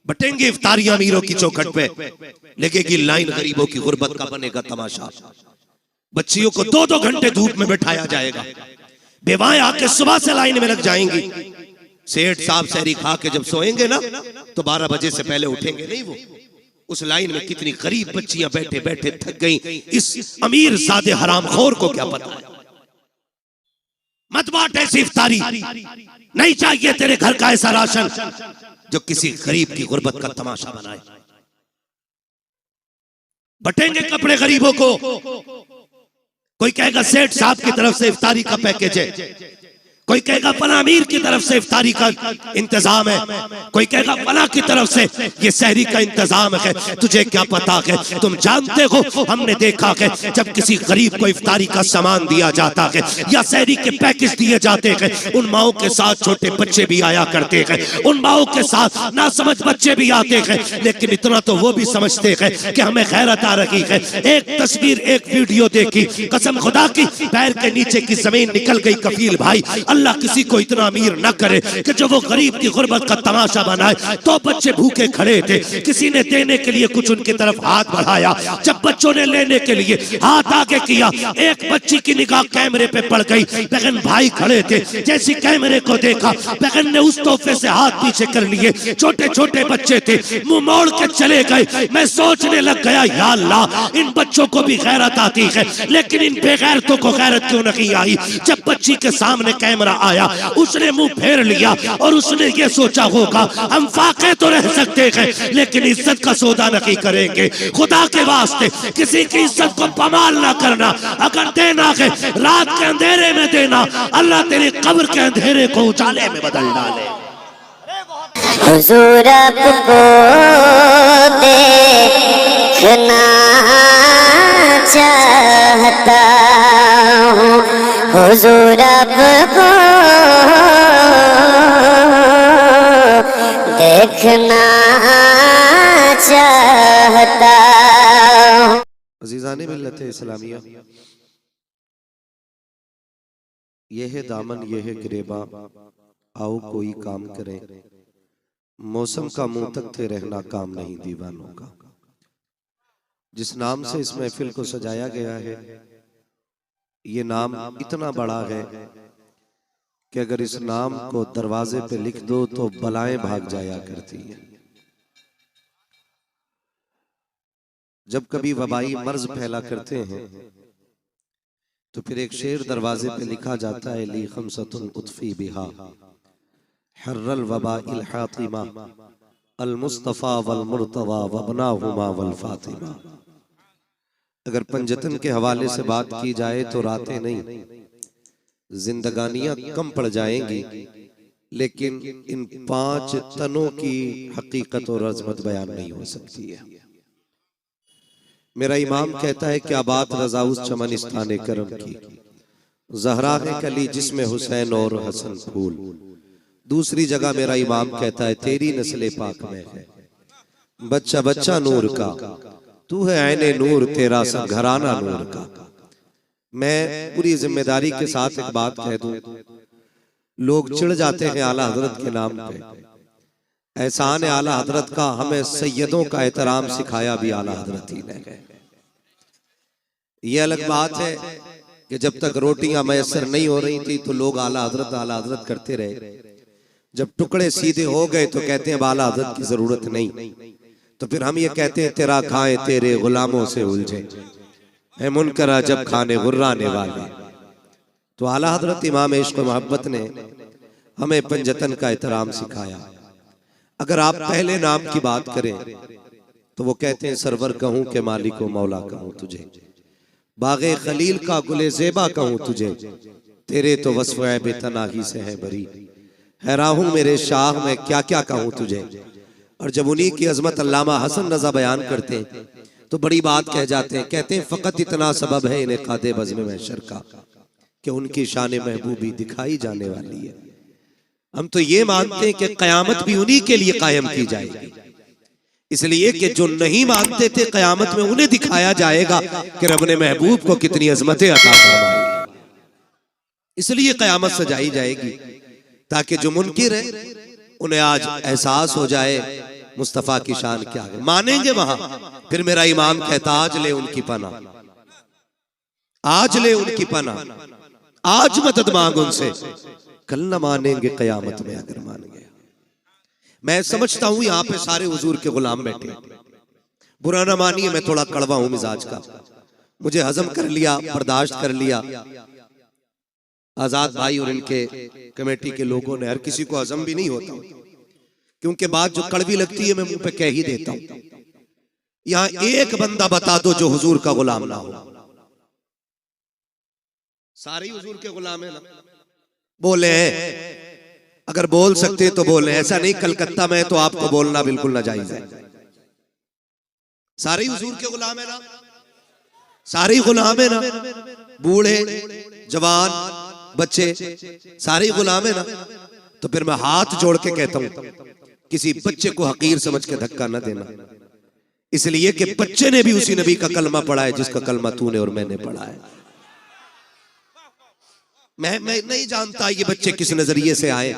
बटेंगे इफ्तारियां अमीरों की चौखट पे, लगेगी लाइन गरीबों की गुर्बत का बनेगा तमाशा। बच्चियों को 2-2 घंटे धूप में बैठाया जाएगा, बेवाएं आके सुबह से लाइन में लग जाएंगी। सेठ साहब सहरी खा के जब सोएंगे ना तो 12 बजे से पहले उठेंगे नहीं वो। उस लाइन में कितनी गरीब बच्चियां बैठे बैठे थक गई, इस अमीर ज़ादे हरामखोर को क्या पता है। मत बांट ऐसी इफ्तारी, नहीं चाहिए तेरे घर का ऐसा राशन जो किसी गरीब की गुर्बत का तमाशा बनाए। बटेंगे कपड़े गरीबों को, कोई कहेगा सेठ साहब की तरफ से इफ्तारी का पैकेज है, कोई कहेगा फला अमीर की तरफ से इफ्तारी का इंतजाम है, कोई कहेगा फला की तरफ से ये सहरी का इंतजाम है। तुझे क्या पता है, तुम जानते हो, हमने देखा है जब किसी गरीब को इफ्तारी का सामान दिया जाता है या सहरी के पैकेज दिए जाते हैं, उन माओं के साथ छोटे बच्चे भी आया करते हैं, उन माओं के साथ नासमझ बच्चे भी आते हैं, लेकिन इतना तो वो भी समझते हैं कि हमें गैरत आ रही है। एक तस्वीर, एक वीडियो देखी, कसम खुदा की पैर के नीचे की जमीन निकल गई। कफील भाई, अल्लाह किसी को इतना अमीर न करे कि जो वो गरीब की गुर्बत का तमाशा बनाए। तो बच्चे भूखे खड़े थे, किसी ने देने के लिए कुछ उनकी तरफ हाथ बढ़ाया, जब बच्चों ने लेने के लिए हाथ आगे किया, एक बच्ची की निगाह कैमरे पे पड़ गई। बहन भाई खड़े थे, जैसी कैमरे को देखा बहन ने उस तोहफे से हाथ पीछे कर लिए। छोटे छोटे बच्चे थे, मुंह मोड़ के चले गए। मैं सोचने लग गया, या अल्लाह, इन बच्चों को भी गैरत आती है, लेकिन इन बेगैरतों को गैरत क्यों नहीं आई। जब बच्ची के सामने कैमरा आया, उसने मुंह फेर लिया और उसने ये सोचा होगा हम फाके तो रह सकते हैं लेकिन इज्जत का सौदा नहीं करेंगे। खुदा के वास्ते किसी की इज्जत को पमाल ना करना, अगर देना है रात के अंधेरे में देना, अल्लाह तेरी कब्र के अंधेरे को उजाले में बदल डाले। हुजूर आपको देखना चाहता हूँ, हुजूर आपको देखना चाहता हूँ। अज़ीज़ाने मिल्लत इस्लामिया, ये है दामन, ये है गिरेबा, आओ कोई काम करें। मौसम का मुंह तक थे रहना, काम नहीं दीवानों का। जिस नाम से इस महफिल को सजाया गया है, ये नाम इतना बड़ा है कि अगर इस नाम को दरवाजे पे लिख दो तो बलाएं भाग जाया करती हैं। जब कभी वबाई मर्ज फैला करते हैं तो फिर एक शेर दरवाजे पे लिखा जाता है, ली खमसतुन उतफी बिहा हर्रल वबाइल हातिमा अल मुस्तफा वल मुर्तवा वबनाहुमा वल फातिमा। अगर पंजतन के हवाले से बात की जाए तो रातें नहीं, जिंदगानियां कम पड़ जाएंगी, लेकिन इन 5 तनों की हकीकत और अजमत बयान नहीं हो सकती है। मेरा इमाम कहता है क्या बात रजा उस चमनिस्तान करम की, ज़हरा है कली जिसमें हुसैन और हसन फूल। दूसरी जगह मेरा इमाम कहता है तेरी नस्ले पाक में है बच्चा बच्चा नूर का, तू है ऐने नूर तेरा सब घराना नूर का। मैं पूरी जिम्मेदारी के साथ एक बात कह दूं, लोग चिढ़ जाते हैं आला हजरत के नाम पे। एहसान आला हजरत का हमें सैयदों का एहतराम सिखाया भी आला हजरत ही ने है। ये अलग बात है कि जब तक रोटियां मैसर नहीं हो रही थी तो लोग आला हजरत करते रहे। जब टुकड़े सीधे हो गए तो कहते हैं आला हजरत की जरूरत नहीं, तो फिर हम ये कहते हैं तेरा खाए तेरे गुलामों से उलझे है मुनकरा जब खाने गुर्राने वाले। तो आला हजरत इमाम इश्क मोहब्बत ने हमें पंजतन का एहतराम सिखाया। अगर आप पहले नाम की बात करें तो वो कहते हैं सरवर कहूं के मालिक मौला कहूं तुझे, बागे खलील का गुले ज़ेबा कहूं तुझे, तेरे तो वस्फ़ बेतनाही से है बरी, हैरान हूं मेरे शाह में क्या क्या कहूं तुझे। और जब उन्हीं की अजमत अल्लामा हसन रजा बयान करते हैं तो बड़ी बात कह जाते हैं, कहते हैं फ़कत इतना सबब है इन्हें कादे बज़्म महशर का कि उनकी शान महबूबी दिखाई जाने वाली है। हम तो ये मानते हैं कि क़यामत भी उन्हीं के लिए कायम की जाएगी, इसलिए कि जो नहीं मानते थे क़यामत में उन्हें दिखाया जाएगा कि रब ने महबूब को कितनी अजमतें अता फरमाई। इसलिए क़यामत सजाई जाएगी ताकि जो मुनकिर है उन्हें आज एहसास हो जाए मुस्तफा की शान क्या है, मानेंगे वहां। फिर मेरा इमाम कहता आज ले उनकी पना, आज ले उनकी पना, आज मदद मांग उनसे, कल न मानेंगे कयामत में अगर मान गया। मैं समझता हूं यहां पे सारे हुजूर के गुलाम बैठे, बुरा ना मानिए, मैं थोड़ा कड़वा हूं मिजाज का, मुझे हजम कर लिया, बर्दाश्त कर लिया। आजाद भाई और इनके कमेटी के लोगों ने, हर किसी को हजम भी नहीं होता, क्योंकि बात जो कड़वी लगती है मैं मुंह पे कह ही देता हूं। यहां एक बंदा बता दो जो हुजूर का गुलाम ना हो। सारे हुजूर के गुलाम है ना? बोले अगर बोल सकते तो बोले, ऐसा नहीं कलकत्ता में तो आपको बोलना बिल्कुल नाजायज है। सारे हुजूर के गुलाम है ना? सारे गुलाम है ना? बूढ़े जवान बच्चे सारे गुलाम है ना? तो फिर मैं हाथ जोड़ के कहता हूं किसी बच्चे को हकीर समझ के धक्का न देना, इसलिए कि बच्चे ने भी उसी नबी का कलमा पढ़ा है जिसका कलमा तूने और मैंने पढ़ा है। मैं नहीं जानता ये बच्चे किस नजरिए से आए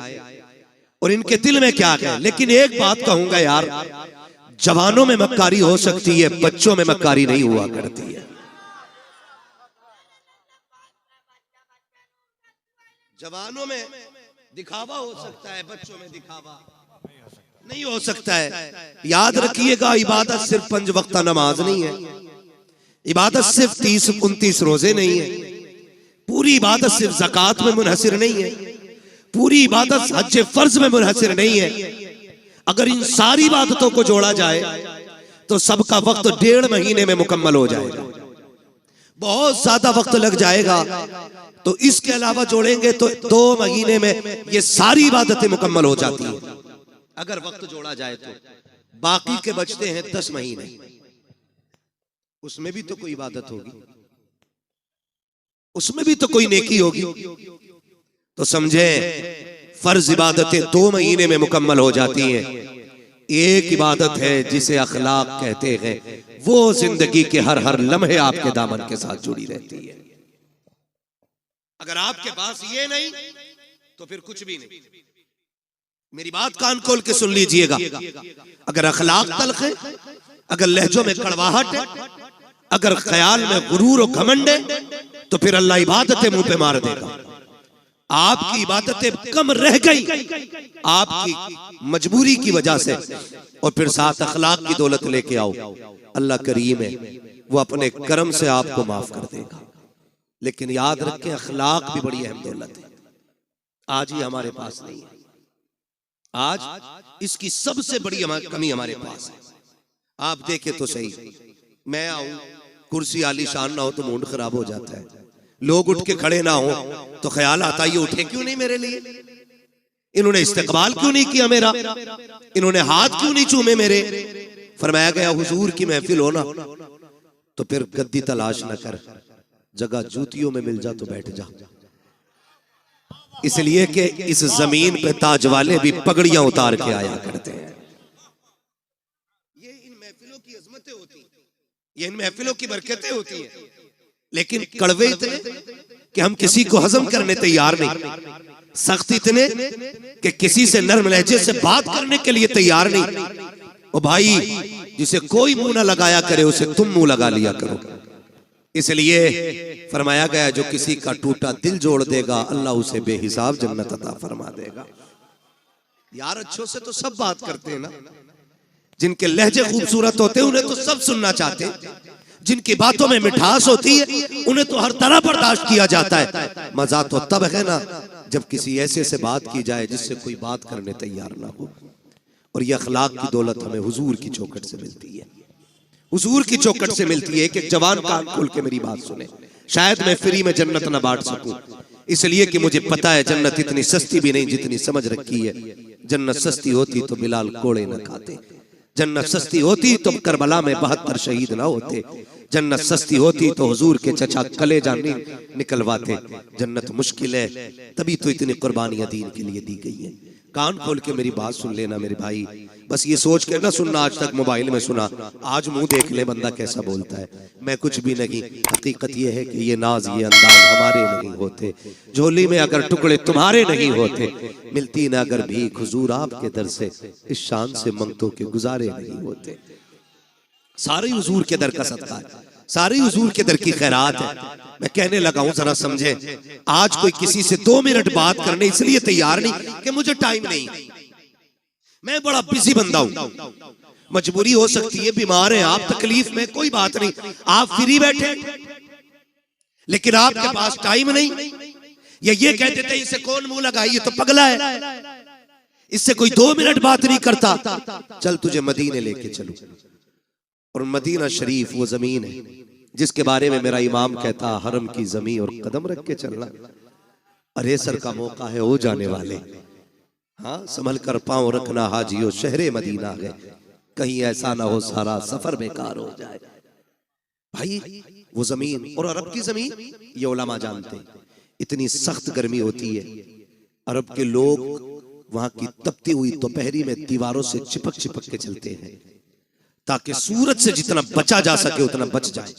और इनके दिल में क्या है, लेकिन एक बात कहूंगा यार, जवानों में मक्कारी हो सकती है, बच्चों में मक्कारी नहीं हुआ करती है। जवानों में दिखावा हो सकता है, बच्चों में दिखावा नहीं हो सकता है। याद रखिएगा, इबादत सिर्फ 5 वक्त नमाज नहीं है, इबादत सिर्फ 30-29 रोजे नहीं है, पूरी इबादत सिर्फ ज़कात में मुनहसिर नहीं है, पूरी इबादत हज फर्ज में मुनहसिर नहीं है। अगर इन सारी इबादतों को जोड़ा जाए तो सबका वक्त 1.5 महीने में मुकम्मल हो जाएगा, बहुत ज्यादा वक्त लग जाएगा। तो इसके अलावा जोड़ेंगे तो 2 महीने में ये सारी इबादतें मुकम्मल हो जाती हैं अगर वक्त जोड़ा जाए तो। बाकी के बचते हैं 10 महीने, उसमें भी तो कोई इबादत होगी, उसमें भी तो कोई नेकी होगी। तो समझे, फर्ज इबादतें 2 महीने में मुकम्मल हो जाती हैं। एक इबादत है जिसे अखलाक कहते हैं, वो जिंदगी के हर लम्हे आपके दामन के साथ जुड़ी रहती है। अगर आपके पास ये नहीं तो फिर कुछ भी नहीं। मेरी बात कान खोल के सुन लीजिएगा, अगर अखलाक तल्ख है, अगर लहजों में कड़वाहट है, अगर ख्याल में गुरूर और घमंड है, तो फिर अल्लाह इबादतें मुंह पे मार देगा। आपकी इबादतें कम रह गई आपकी मजबूरी की वजह से, और फिर साथ अखलाक की दौलत लेके आओ, अल्लाह करीम है, वो अपने करम से आपको माफ कर देगा। लेकिन याद रखें, अखलाक भी बड़ी अहम दौलत है, आज ही हमारे पास नहीं है। आज इसकी सबसे बड़ी कमी हमारे पास है। आप देखें तो सही, मैं आऊं, कुर्सी आलीशान ना हो तो मूड खराब हो जाता है, लोग उठ के खड़े ना हो तो ख्याल आता है ये उठे क्यों नहीं मेरे लिए, इन्होंने इस्तकबाल क्यों नहीं किया मेरा, इन्होंने हाथ क्यों नहीं चूमे मेरे। फरमाया गया हुजूर की महफिल हो ना तो फिर गद्दी तलाश न कर, जगह जूतियों में मिल जा तो बैठ जा, इसलिए कि इस जमीन पे ताज वाले भी पगड़ियां उतार के आया करते हैं। ये इन महफिलों की अजमतें होती हैं, ये इन महफिलों की बरकतें होती हैं, लेकिन कड़वे इतने कि हम किसी को हजम करने तैयार नहीं, सख्त इतने कि किसी से नर्म लहजे से बात करने के लिए तैयार नहीं। ओ भाई, जिसे कोई मुंह ना लगाया करे उसे तुम मुंह लगा लिया करो। इसलिए फरमाया गया, जो किसी का टूटा दिल जोड़ देगा अल्लाह उसे बेहिसाब जन्नत अता फरमा देगा। यार अच्छों से तो सब बात करते हैं ना, जिनके लहजे खूबसूरत होते हैं उन्हें तो सब सुनना चाहते हैं, जिनकी बातों में मिठास होती है उन्हें तो हर तरह बर्दाश्त किया जाता है। मजा तो तब है ना जब किसी ऐसे से बात की जाए जिससे कोई बात करने तैयार ना हो। और ये अखलाक की दौलत हमें हुजूर की चौखट से मिलती है, हुजूर की चौखट से मिलती है। एक जवान कान खोल के मेरी बात सुने, शायद मैं फ्री में जन्नत ना बांट सकूं, इसलिए कि मुझे पता है जन्नत इतनी सस्ती भी नहीं जितनी समझ रखी है। जन्नत सस्ती होती तो बिलाल कोड़े न खाते, जन्नत सस्ती होती तो करबला में 72 शहीद ना होते, जन्नत सस्ती होती तो हुजूर के चचा कलेजा निकलवाते। जन्नत मुश्किल है, तभी तो इतनी कुर्बानियां दीन के लिए दी गई है। कान खोल के मेरी बात सुन लेना मेरे भाई, बस ये सोच के ना सुनना आज तक मोबाइल में सुना, आज मुंह देख ले बंदा कैसा बोलता है। मैं कुछ भी नहीं, हकीकत ये है कि ये नाज ये अंदाज हमारे नहीं होते, झोली में अगर टुकड़े तुम्हारे नहीं होते, मिलती ना अगर भीख हुजूर आपके दर से, इस शान से मंगतों के गुजारे नहीं होते। सारे हुजूर के दर का सदका है, सारी हुजूर के दर की खैरात है। मैं कहने लगा हूं जरा समझे, आज कोई किसी से 2 मिनट बात करने इसलिए तैयार नहीं कि मुझे टाइम नहीं, मैं बड़ा बिजी बंदा हूं, मजबूरी हो सकती है, बीमार है आप, तकलीफ में, कोई बात नहीं, आप फ्री बैठे, लेकिन आपके पास टाइम नहीं। या ये कहते थे इसे कौन मुंह लगाए, ये तो पगला है, इससे कोई 2 मिनट बात नहीं करता, चल तुझे मदीने लेके चलूं। और मदीना शरीफ वो जमीन है जिसके बारे में मेरा इमाम कहता, हरम की जमीन और कदम रख के चलना, अरे सर का मौका है हो जाने वाले, हाँ संभल कर पांव रखना हाजियो, शहरे मदीना गए, कहीं ऐसा ना हो सारा सफर बेकार हो जाए। भाई वो जमीन, और अरब की जमीन ये उलमा जानते हैं, इतनी सख्त गर्मी होती है, अरब के लोग वहां की तपती हुई दोपहरी में दीवारों से चिपक चिपक के चलते हैं ताकि सूरज से जितना बचा जा सके उतना बच जाए।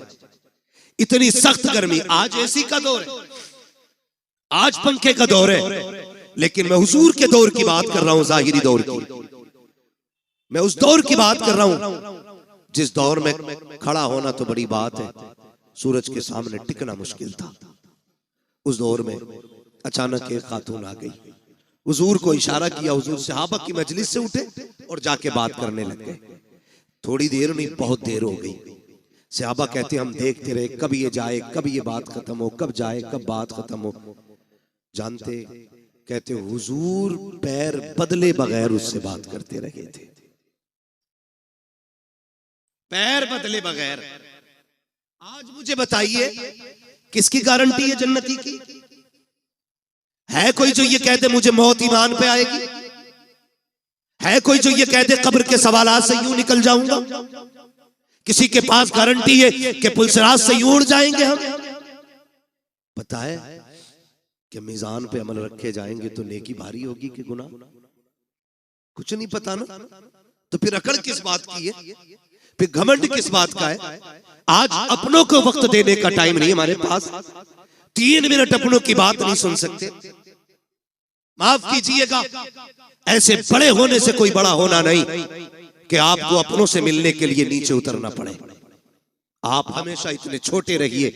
इतनी सख्त गर्मी, आज एसी का दौर है, आज पंखे का दौर है, लेकिन मैं हुजूर के दौर की बात कर रहा हूं, जाहिरी दौर की, मैं उस दौर की बात कर रहा हूं जिस दौर में खड़ा होना तो बड़ी बात है, सूरज के सामने टिकना मुश्किल था। उस दौर में अचानक एक खातून आ गई, हुजूर को इशारा किया, हुजूर सहाबा की मजलिस से उठे और जाके बात करने लग गए। थोड़ी देर नहीं, बहुत देर हो गई, सहाबा कहते हम देखते रहे कब ये जाए, कब ये बात खत्म हो, कब जाए, कब बात खत्म हो। जानते, कहते हुजूर पैर बदले बगैर उससे बात करते रहे थे, पैर बदले बगैर। आज मुझे बताइए किसकी गारंटी है जन्नती की? है कोई जो ये कहते मुझे मौत ईमान पे आएगी? है कोई जो ये कहते कब्र के सवालात से यूं निकल जाऊंगा? किसी के पास गारंटी है कि पुलसराज से यूं उड़ जाएंगे हम? पता है कि मीजान पे अमल रखे जाएंगे तो नेकी भारी होगी कि गुनाह? कुछ नहीं पता ना, तो फिर अकड़ किस बात की है, फिर घमंड किस बात का है? आज अपनों को वक्त देने का टाइम नहीं हमारे पास, 3 मिनट अपनों की बात नहीं सुन सकते। माफ कीजिएगा, ऐसे बड़े होने से कोई बड़ा होना नहीं कि आपको अपनों से मिलने के लिए नीचे उतरना पड़े। आप हमेशा इतने छोटे रहिए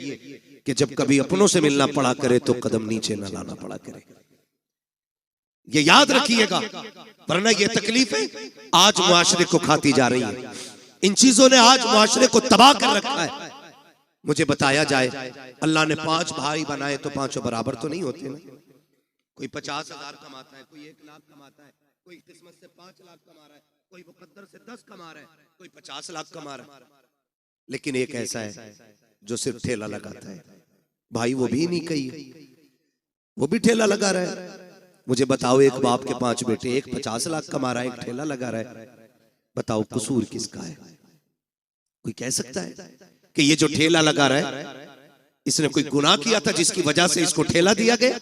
कि जब कभी अपनों से मिलना पड़ा करे तो कदम नीचे न लाना पड़ा करे। ये याद रखिएगा, वरना ये तकलीफें आज मुआशरे को खाती जा रही है। इन चीजों ने आज मुआशरे को तबाह कर रखा है। मुझे बताया जाए, अल्लाह ने 5 भाई बनाए तो 5 बराबर तो नहीं होते ना। कोई 50,000 कमाता है, कोई 1 लाख कमाता है, कोई किस्मत से 5 लाख कमा रहा है, कोई मुकद्दर से 10 कमा रहा है, कोई 50 लाख कमा रहा है। लेकिन एक ऐसा है जो सिर्फ ठेला लगाता है, भाई वो भी नहीं कही, वो भी ठेला लगा रहा है। मुझे बताओ, एक बाप के 5 बेटे, एक 50 लाख कमा रहा है, एक ठेला लगा रहा है, बताओ कसूर किसका है? कोई कह सकता है कि ये जो ठेला लगा रहा है इसने कोई गुनाह किया था जिसकी वजह से इसको ठेला दिया गया?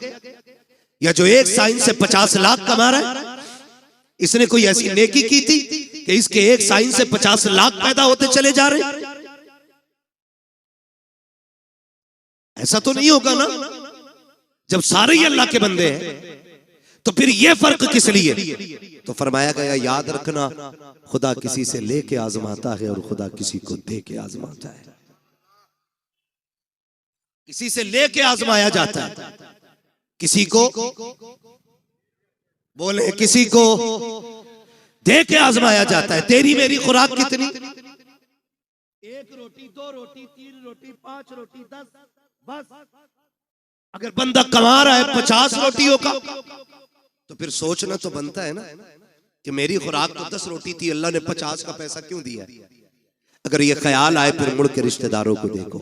या जो एक साइन से 50 लाख कमा रहा है इसने कोई ऐसी नेकी की थी कि इसके एक साइन से 50 लाख पैदा होते चले जा रहे? ऐसा तो नहीं होगा ना। जब सारे ही अल्लाह के बंदे हैं तो फिर ये फर्क किस लिए? तो फरमाया गया, याद रखना, खुदा किसी से लेके आजमाता है और खुदा किसी को दे के आजमाता है। किसी से लेके आजमाया जाता है, किसी को बोले, किसी को दे के आजमाया जाता है। तेरी मेरी खुराक कितनी? 1 रोटी, 2 रोटी, 3 रोटी, 5 रोटी, 10, बस। अगर बंदा कमा रहा है 50 रोटियों का तो फिर सोचना तो बनता है ना कि मेरी खुराक तो 10 रोटी थी, अल्लाह ने 50 का पैसा क्यों दिया? अगर ये ख्याल आए फिर मुड़ के रिश्तेदारों को देखो,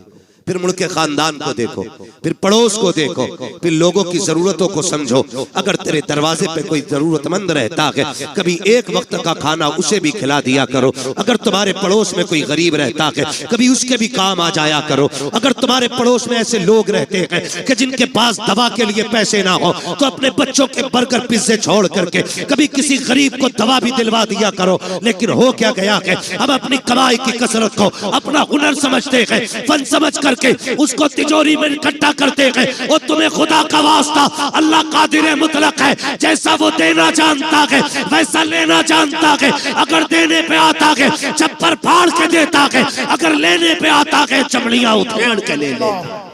फिर मुल्क के खानदान को देखो, फिर पड़ोस को देखो, फिर लोगों की जरूरतों को समझो। अगर तेरे दरवाजे पे कोई जरूरतमंद रहता है, कभी एक वक्त का खाना उसे भी खिला दिया करो। अगर तुम्हारे पड़ोस में कोई गरीब रहता है, कभी उसके भी काम आ जाया करो। अगर तुम्हारे पड़ोस में ऐसे लोग रहते हैं कि जिनके पास दवा के लिए पैसे ना हो, तो अपने बच्चों के बर्गर पिज्जे छोड़ करके कभी किसी गरीब को दवा भी दिलवा दिया करो। लेकिन हो क्या गया है, हम अपनी कमाई की कसरत को अपना हुनर समझते हैं, फन समझ करके उसको तिजोरी में इकट्ठा करते हैं। और तुम्हें खुदा का वास्ता, अल्लाह कादिर मुतलक है, जैसा वो देना जानता है वैसा लेना जानता है। अगर देने पे आता है छप्पर फाड़ के देता है, अगर लेने पे आता है चमड़ियां उधेड़ के ले लेता।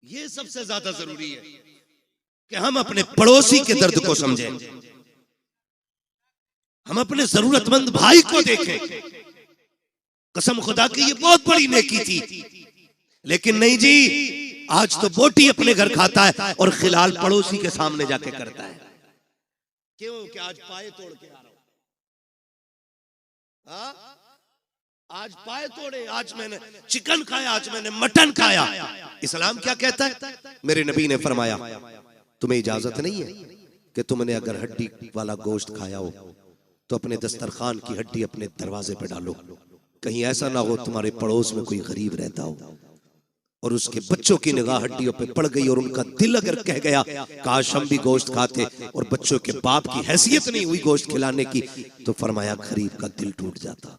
ये सबसे ज्यादा जरूरी है कि हम अपने पड़ोसी के दर्द को समझें, हम अपने जरूरतमंद भाई को देखें। कसम खुदा की ये बहुत बड़ी नेकी थी, लेकिन नहीं जी, आज तो बोटी अपने घर खाता है और खिलाल पड़ोसी के सामने जाके करता है। क्यों? कि आज पाए तोड़ के आ रहा हूं, आज पाए तोड़े, आज मैंने चिकन खाया, आज मैंने मटन खाया। इस्लाम क्या कहता है? मेरे नबी ने फरमाया तुम्हें इजाजत नहीं है कि तुमने अगर हड्डी वाला गोश्त खाया हो तो अपने दस्तरखान की हड्डी अपने दरवाजे पे डालो। कहीं ऐसा ना हो तुम्हारे पड़ोस में कोई गरीब रहता हो और उसके बच्चों की निगाह हड्डियों पे पड़ गई और उनका दिल अगर कह गया काश हम भी गोश्त खाते, और बच्चों के बाप की हैसियत नहीं हुई गोश्त खिलाने की, तो फरमाया गरीब का दिल टूट जाता।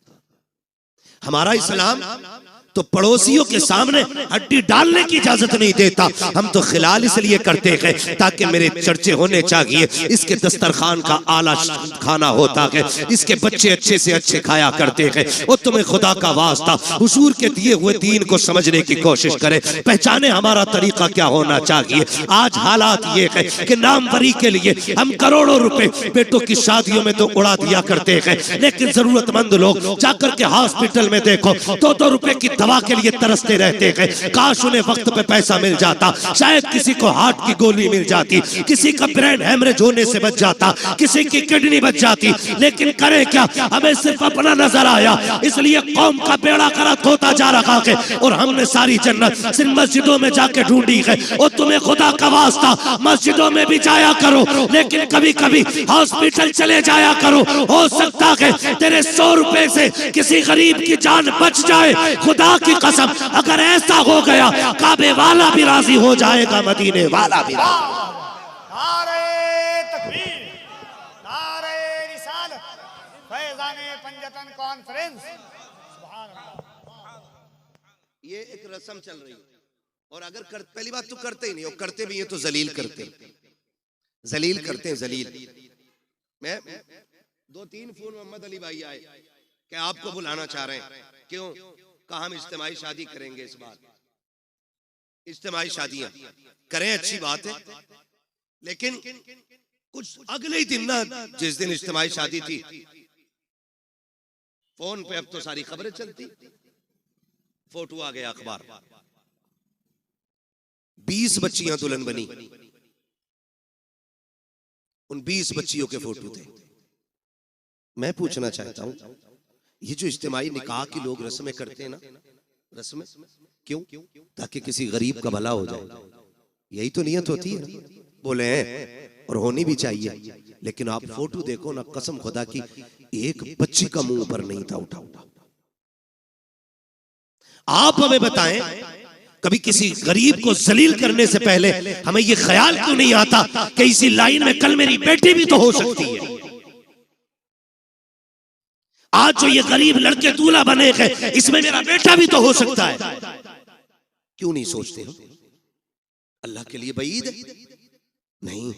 हमारा इस्लाम तो पड़ोसियों के सामने हड्डी डालने की इजाजत नहीं देता। हम तो खिलाल इसलिए करते हैं ताकि मेरे चर्चे होने चाहिए, इसके दस्तरखान का आला खाना होता है, इसके बच्चे अच्छे से अच्छे खाया करते हैं। और तुम्हें खुदा का वास्ता हुजूर के दिए हुए दीन को समझने की कोशिश करें, पहचाने हमारा तरीका क्या होना चाहिए। आज हालात ये है कि नामवरी के लिए हम करोड़ों रुपए बेटों की शादियों में तो उड़ा दिया करते हैं, लेकिन जरूरतमंद लोग जाकर के हॉस्पिटल में देखो 2-2 रुपए की दवा के लिए तरसते रहते हैं। काश उन्हें वक्त पे पैसा मिल जाता, शायद किसी को हार्ट की गोली मिल जाती, किसी का ब्रेन हेमरेज होने से बच जाता, किसी की किडनी बच जाती। लेकिन करे क्या, हमें सिर्फ अपना नजर आया, इसलिए कौम का बेड़ा गर्क होता जा रहा है। और हमने सारी जन्नत सिर्फ मस्जिदों में जाके ढूंढी है। और तुम्हें खुदा का वास्ता मस्जिदों में भी जाया करो, लेकिन कभी कभी हॉस्पिटल चले जाया करो। हो सकता है तेरे 100 रुपए से किसी गरीब की जान बच जाए। खुदा की कसम, अगर ऐसा हो गया काबे वाला भी राजी हो जाएगा, मदीने वाला भी। नारे तकबीर, नारे रिसालत, फैज़ाने पंजतन कॉन्फ्रेंस। सुभान अल्लाह। ये एक रस्म चल रही है, और अगर पहली बात तो करते ही नहीं, और करते भी हैं तो जलील करते हैं, जलील करते हैं, जलील। मैं 2-3 फोन मोहम्मद अली भाई आए कि आपको बुलाना चाह रहे हैं। क्यों? कहा हम इज्तिमाई शादी करेंगे इस बार। इज्तिमाई शादियां करें, अच्छी बात है, लेकिन कुछ अगले ही दिन ना, जिस दिन इज्तिमाई शादी थी, फोन पे अब तो सारी खबरें चलती, फोटो आ गया अखबार, 20 बच्चियां दुल्हन बनी, उन 20 बच्चियों के फोटो थे। मैं पूछना चाहता हूं, ये जो इज्तिमाई निकाह की लोग रस्में करते हैं ना, रस्में क्यों? ताकि किसी गरीब का भला हो जाए, यही तो नियत होती है ना? बोले हैं, और होनी भी चाहिए। लेकिन आप फोटो देखो ना, कसम खुदा की एक बच्ची का मुंह पर नहीं था उठा। आप हमें बताएं, कभी किसी गरीब को जलील करने से पहले हमें ये ख्याल क्यों नहीं आता कि इसी लाइन में कल मेरी बेटी भी तो हो सकती है? आज जो ये गरीब लड़के दूल्हा बने हैं, इसमें मेरा बेटा भी तो हो सकता है। क्यों नहीं सोचते हम? अल्लाह के लिए बईद है? नहीं,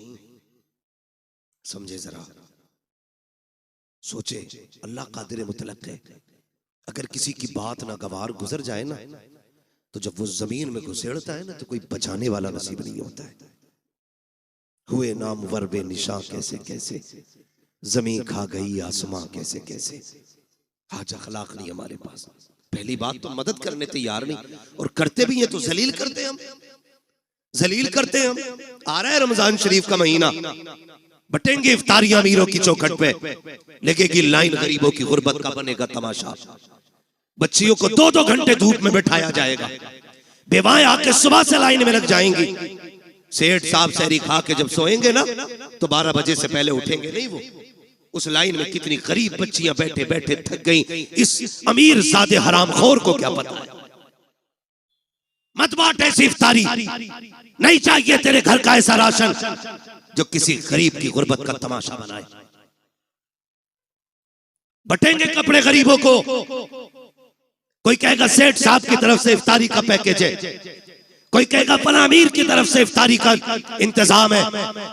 समझे जरा, सोचे, अल्लाह कादिर मुतलक है। अगर किसी की बात ना गवार गुजर जाए ना, तो जब वो जमीन में घुसेड़ता है ना, तो कोई बचाने वाला नसीब नहीं होता है। हुए नाम वर्बे निशा कैसे कैसे, जमीन खा गई आसमां कैसे कैसे। आज अखलाक नहीं हमारे पास। पहली बात तो मदद करने तैयार नहीं, और करते भी हैं तो जलील करते हैं हम। जलील करते हैं हम। आ रहा है रमजान शरीफ का महीना, बटेंगे इफ्तारियां अमीरों की चौखट पे, लगेगी लाइन गरीबों की गुर्बत का, बनेगा तमाशा। बच्चियों को 2-2 घंटे धूप में बैठाया जाएगा, बेवाएं आके सुबह से लाइन में लग जाएंगी। सेठ साहब सहरी खा के जब सोएंगे ना तो 12 बजे से पहले उठेंगे नहीं वो। उस लाइन में कितनी गरीब बच्चियां बैठे बैठे थक गई, इस अमीर ज़ादे हरामखोर को क्या पता है। मत बांट ऐसी इफ्तारी, नहीं चाहिए तेरे घर का ऐसा राशन जो किसी गरीब की गुर्बत का तमाशा बनाए। बटेंगे कपड़े गरीबों को, कोई कहेगा सेठ साहब की तरफ से इफ्तारी का पैकेज है, कोई कहेगा फला अमीर की तरफ से इफ्तारी का इंतजाम है,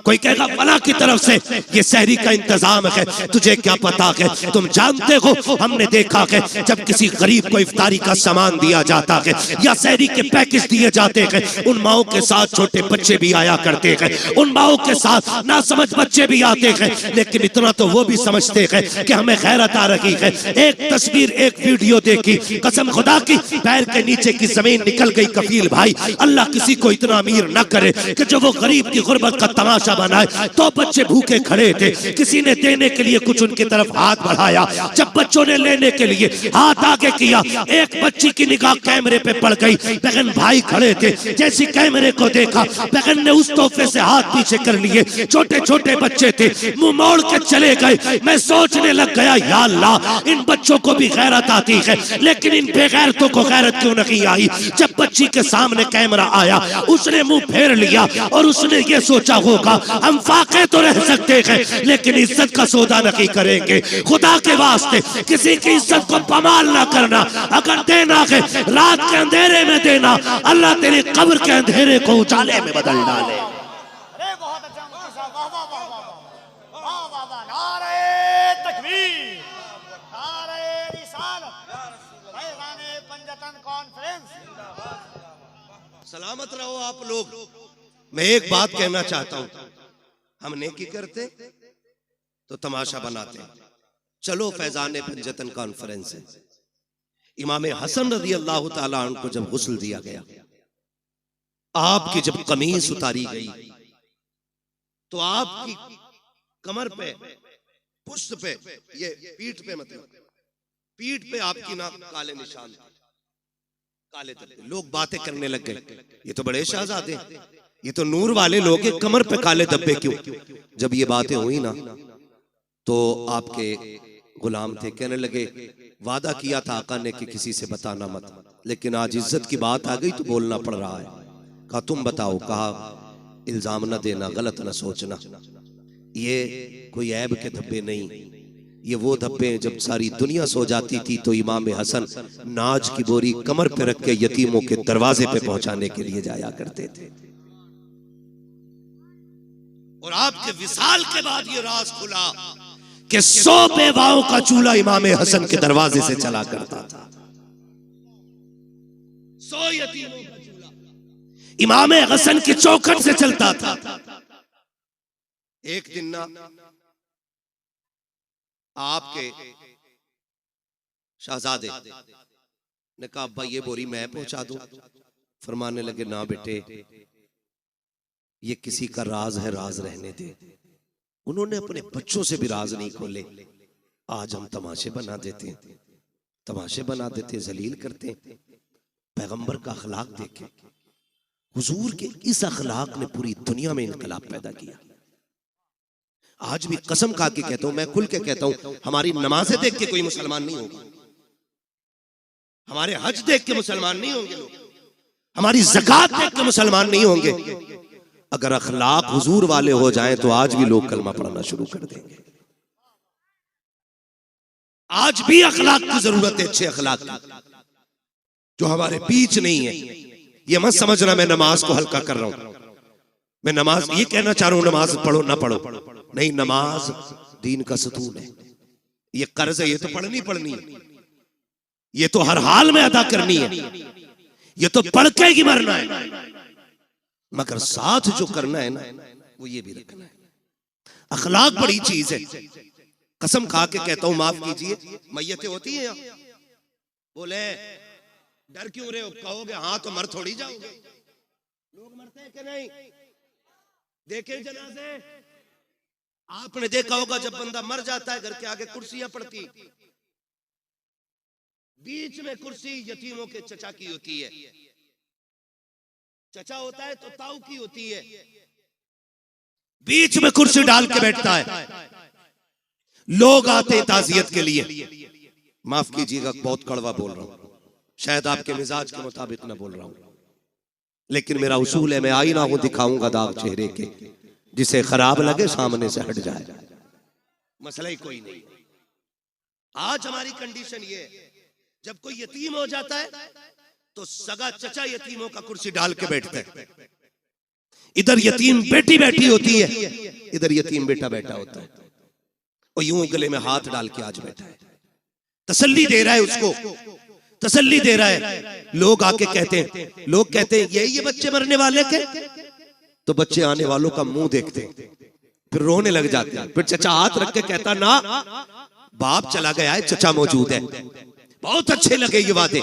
कोई कहेगा फला की तरफ से ये सहरी का इंतजाम है। तुझे क्या पता है, तुम जानते हो, हमने देखा है जब किसी गरीब को इफ्तारी का सामान दिया जाता है या सहरी के पैकेज दिए जाते हैं, उन माओं के साथ छोटे बच्चे भी आया करते हैं, उन माओं के साथ नासमझ बच्चे भी आते हैं, लेकिन इतना तो वो भी समझते हैं कि हमें गैरत आ रही है। एक तस्वीर, एक वीडियो देखी, कसम खुदा की पैर के नीचे की जमीन निकल गई। कफील भाई, अल्लाह किसी को इतना अमीर न करे कि जो वो गरीब की गुर्बत का तमाशा बनाए। तो बच्चे भूखे खड़े थे, किसी ने देने के लिए कुछ उनकी तरफ हाथ बढ़ाया, जब बच्चों ने लेने के लिए हाथ आगे किया, एक बच्ची की निगाह कैमरे पे पड़ गई। बहन भाई खड़े थे, जैसी कैमरे को देखा बहन ने उस तोहफे से हाथ पीछे कर लिए। छोटे छोटे बच्चे थे, मुंह मोड़ के चले गए। मैं सोचने लग गया, या अल्लाह, इन बच्चों को भी गैरत आती है, लेकिन इन बेगैरतों को गैरत क्यों नहीं आई। जब बच्ची के सामने कैमरा आया, उसने मुंह फेर लिया और उसने ये सोचा होगा हम फाके तो रह सकते हैं लेकिन इज्जत का सौदा नहीं करेंगे। खुदा के वास्ते किसी की इज्जत को पमाल ना करना, अगर देना है रात के अंधेरे में देना, अल्लाह तेरी कब्र के अंधेरे को उजाले में बदल डाले। अरे बहुत अच्छा मुफ्ती साहब, वाह वाह वाह वाह वाह वाह वाह। नारे तकबीर, नारे रिसालत, फैज़ाने पंजतन कॉन्फ्रेंस। सलामत रहो आप लोग। मैं एक बात कहना चाहता हूं, हम नेकी करते तो तमाशा बनाते। चलो फैजान पंजतन कॉन्फ्रेंस है, इमाम हसन रज़ी अल्लाह ताला अन्हु को जब गुस्ल दिया गया, आपकी जब कमीज उतारी गई तो आपकी कमर पे, पुष्ट पे, ये पीठ पे, मतलब पीठ पे आपकी ना काले निशान, काले धब्बे। लोग बातें करने लग गए, ये तो बड़े शहजादे, ये तो नूर वाले लोग हैं, कमर पे काले धब्बे क्यों। जब ये बातें हुई ना तो आपके गुलाम थे, कहने लगे वादा किया था आका ने कि किसी से बताना मत, लेकिन आज इज्जत की बात आ गई तो बोलना पड़ रहा है। कहा तुम बताओ, कहा इल्जाम न देना, गलत न सोचना, ये कोई ऐब के धब्बे नहीं, ये वो धब्बे जब सारी दुनिया सो जाती थी तो इमाम हसन नाज की बोरी कमर पे रख के यतीमों के दरवाजे पे पहुंचाने के लिए जाया करते थे। और आपके विसाल के बाद ये राज खुला कि 100 बेवाओं का चूल्हा इमाम हसन के दरवाजे से चला करता था। 100 यतीमों का चूल्हा इमाम हसन की चौखट से चलता था। एक दिन ना आपके शहजादे ने कहा अब्बा ये बोरी मैं पहुंचा दूं। फरमाने लगे ना बेटे, ये किसी का राज है, राज रहने दे। उन्होंने अपने बच्चों से भी राज नहीं खोले। आज हम तमाशे बना देते हैं, तमाशे बना देते, जलील करते हैं। पैगंबर का अखलाक देखें, हुजूर के इस अखलाक ने पूरी दुनिया में इनकलाब पैदा किया। आज भी कसम खा के कहता हूं, मैं खुल के कहता हूं, हमारी नमाजें देख के कोई मुसलमान नहीं होगा, हमारे हज देख के मुसलमान नहीं होंगे लोग, हमारी ज़कात देख के मुसलमान नहीं होंगे। अगर अखलाक हुजूर वाले हो जाएं तो आज भी लोग कलमा पढ़ना शुरू कर देंगे। आज भी अखलाक की जरूरत है, अच्छे अखलाक की, जो हमारे बीच नहीं है। ये मत समझना मैं नमाज को हल्का कर रहा हूं, मैं नमाज ये कहना चाह रहा हूं नमाज पढ़ो ना पढ़ो, नहीं, नमाज दीन का सतून है। ये कर्ज है, ये तो पढ़नी पढ़नी है, ये तो हर हाल में अदा करनी है, ये तो पढ़ के ही मरना है, मगर साथ जो करना है ना वो ये भी रखना है। अखलाक बड़ी चीज है। कसम खा के कहता हूं, माफ कीजिए, मैयतें होती हैं यहाँ, बोले डर क्यों रहे हो, कहोगे हाँ तो मर थोड़ी जाओगे, लोग मरते हैं कि नहीं? देखे जनाजे? आपने देखा होगा जब बंदा मर जाता है घर के आगे कुर्सियां पड़ती, बीच में कुर्सी यतीमों के चचा की होती है। चचा होता है तो ताऊ की होती है, बीच में कुर्सी डाल के बैठता है। लोग आते हैं ताजियत के लिए। माफ कीजिएगा बहुत कड़वा बोल रहा हूं, शायद आपके मिजाज के मुताबिक ना बोल रहा हूं, लेकिन मेरा उसूल है मैं आईना हूं, दिखाऊंगा दाग चेहरे के, जिसे खराब लगे सामने से हट जाए, मसला ही कोई नहीं। आज हमारी कंडीशन ये है, जब कोई यतीम हो जाता है तो सगा चचा यतीमों का कुर्सी डाल के बैठता है। इधर यतीम बेटी बैठी होती है, इधर यतीम बेटा बैठा होता है, और यूं गले में हाथ डाल के आज बैठा है, तसल्ली दे रहा है उसको, तसल्ली दे रहा है। लोग आके कहते हैं, लोग कहते हैं ये बच्चे मरने वाले के, तो बच्चे आने वालों का मुंह देखते हैं, फिर रोने लग जाते हैं। फिर चचा हाथ रख के कहता ना बाप चला गया है, चचा मौजूद है। बहुत अच्छे लगे ये वादे,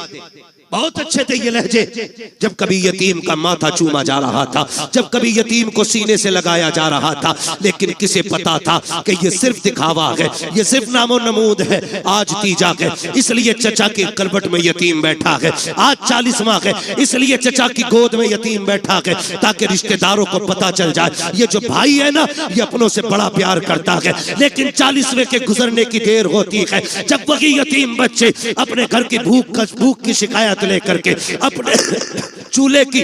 बहुत अच्छे थे ये लहजे। जब कभी यतीम का माथा चूमा जा रहा था, जब कभी यतीम को सीने से लगाया जा रहा था, लेकिन किसे पता था कि ये सिर्फ दिखावा है, ये सिर्फ नामो नमूद है, आज तीजा है इसलिए चचा के करवट में यतीम बैठा है, आज 40वां है इसलिए चचा की गोद में यतीम बैठा है, ताकि रिश्तेदारों को पता चल जाए ये जो भाई है ना ये अपनों से बड़ा प्यार करता है। लेकिन 40वें के गुजरने की देर होती है, जब वही यतीम बच्चे अपने घर की भूख की शिकायत लेकर के, अपने चूल्हे की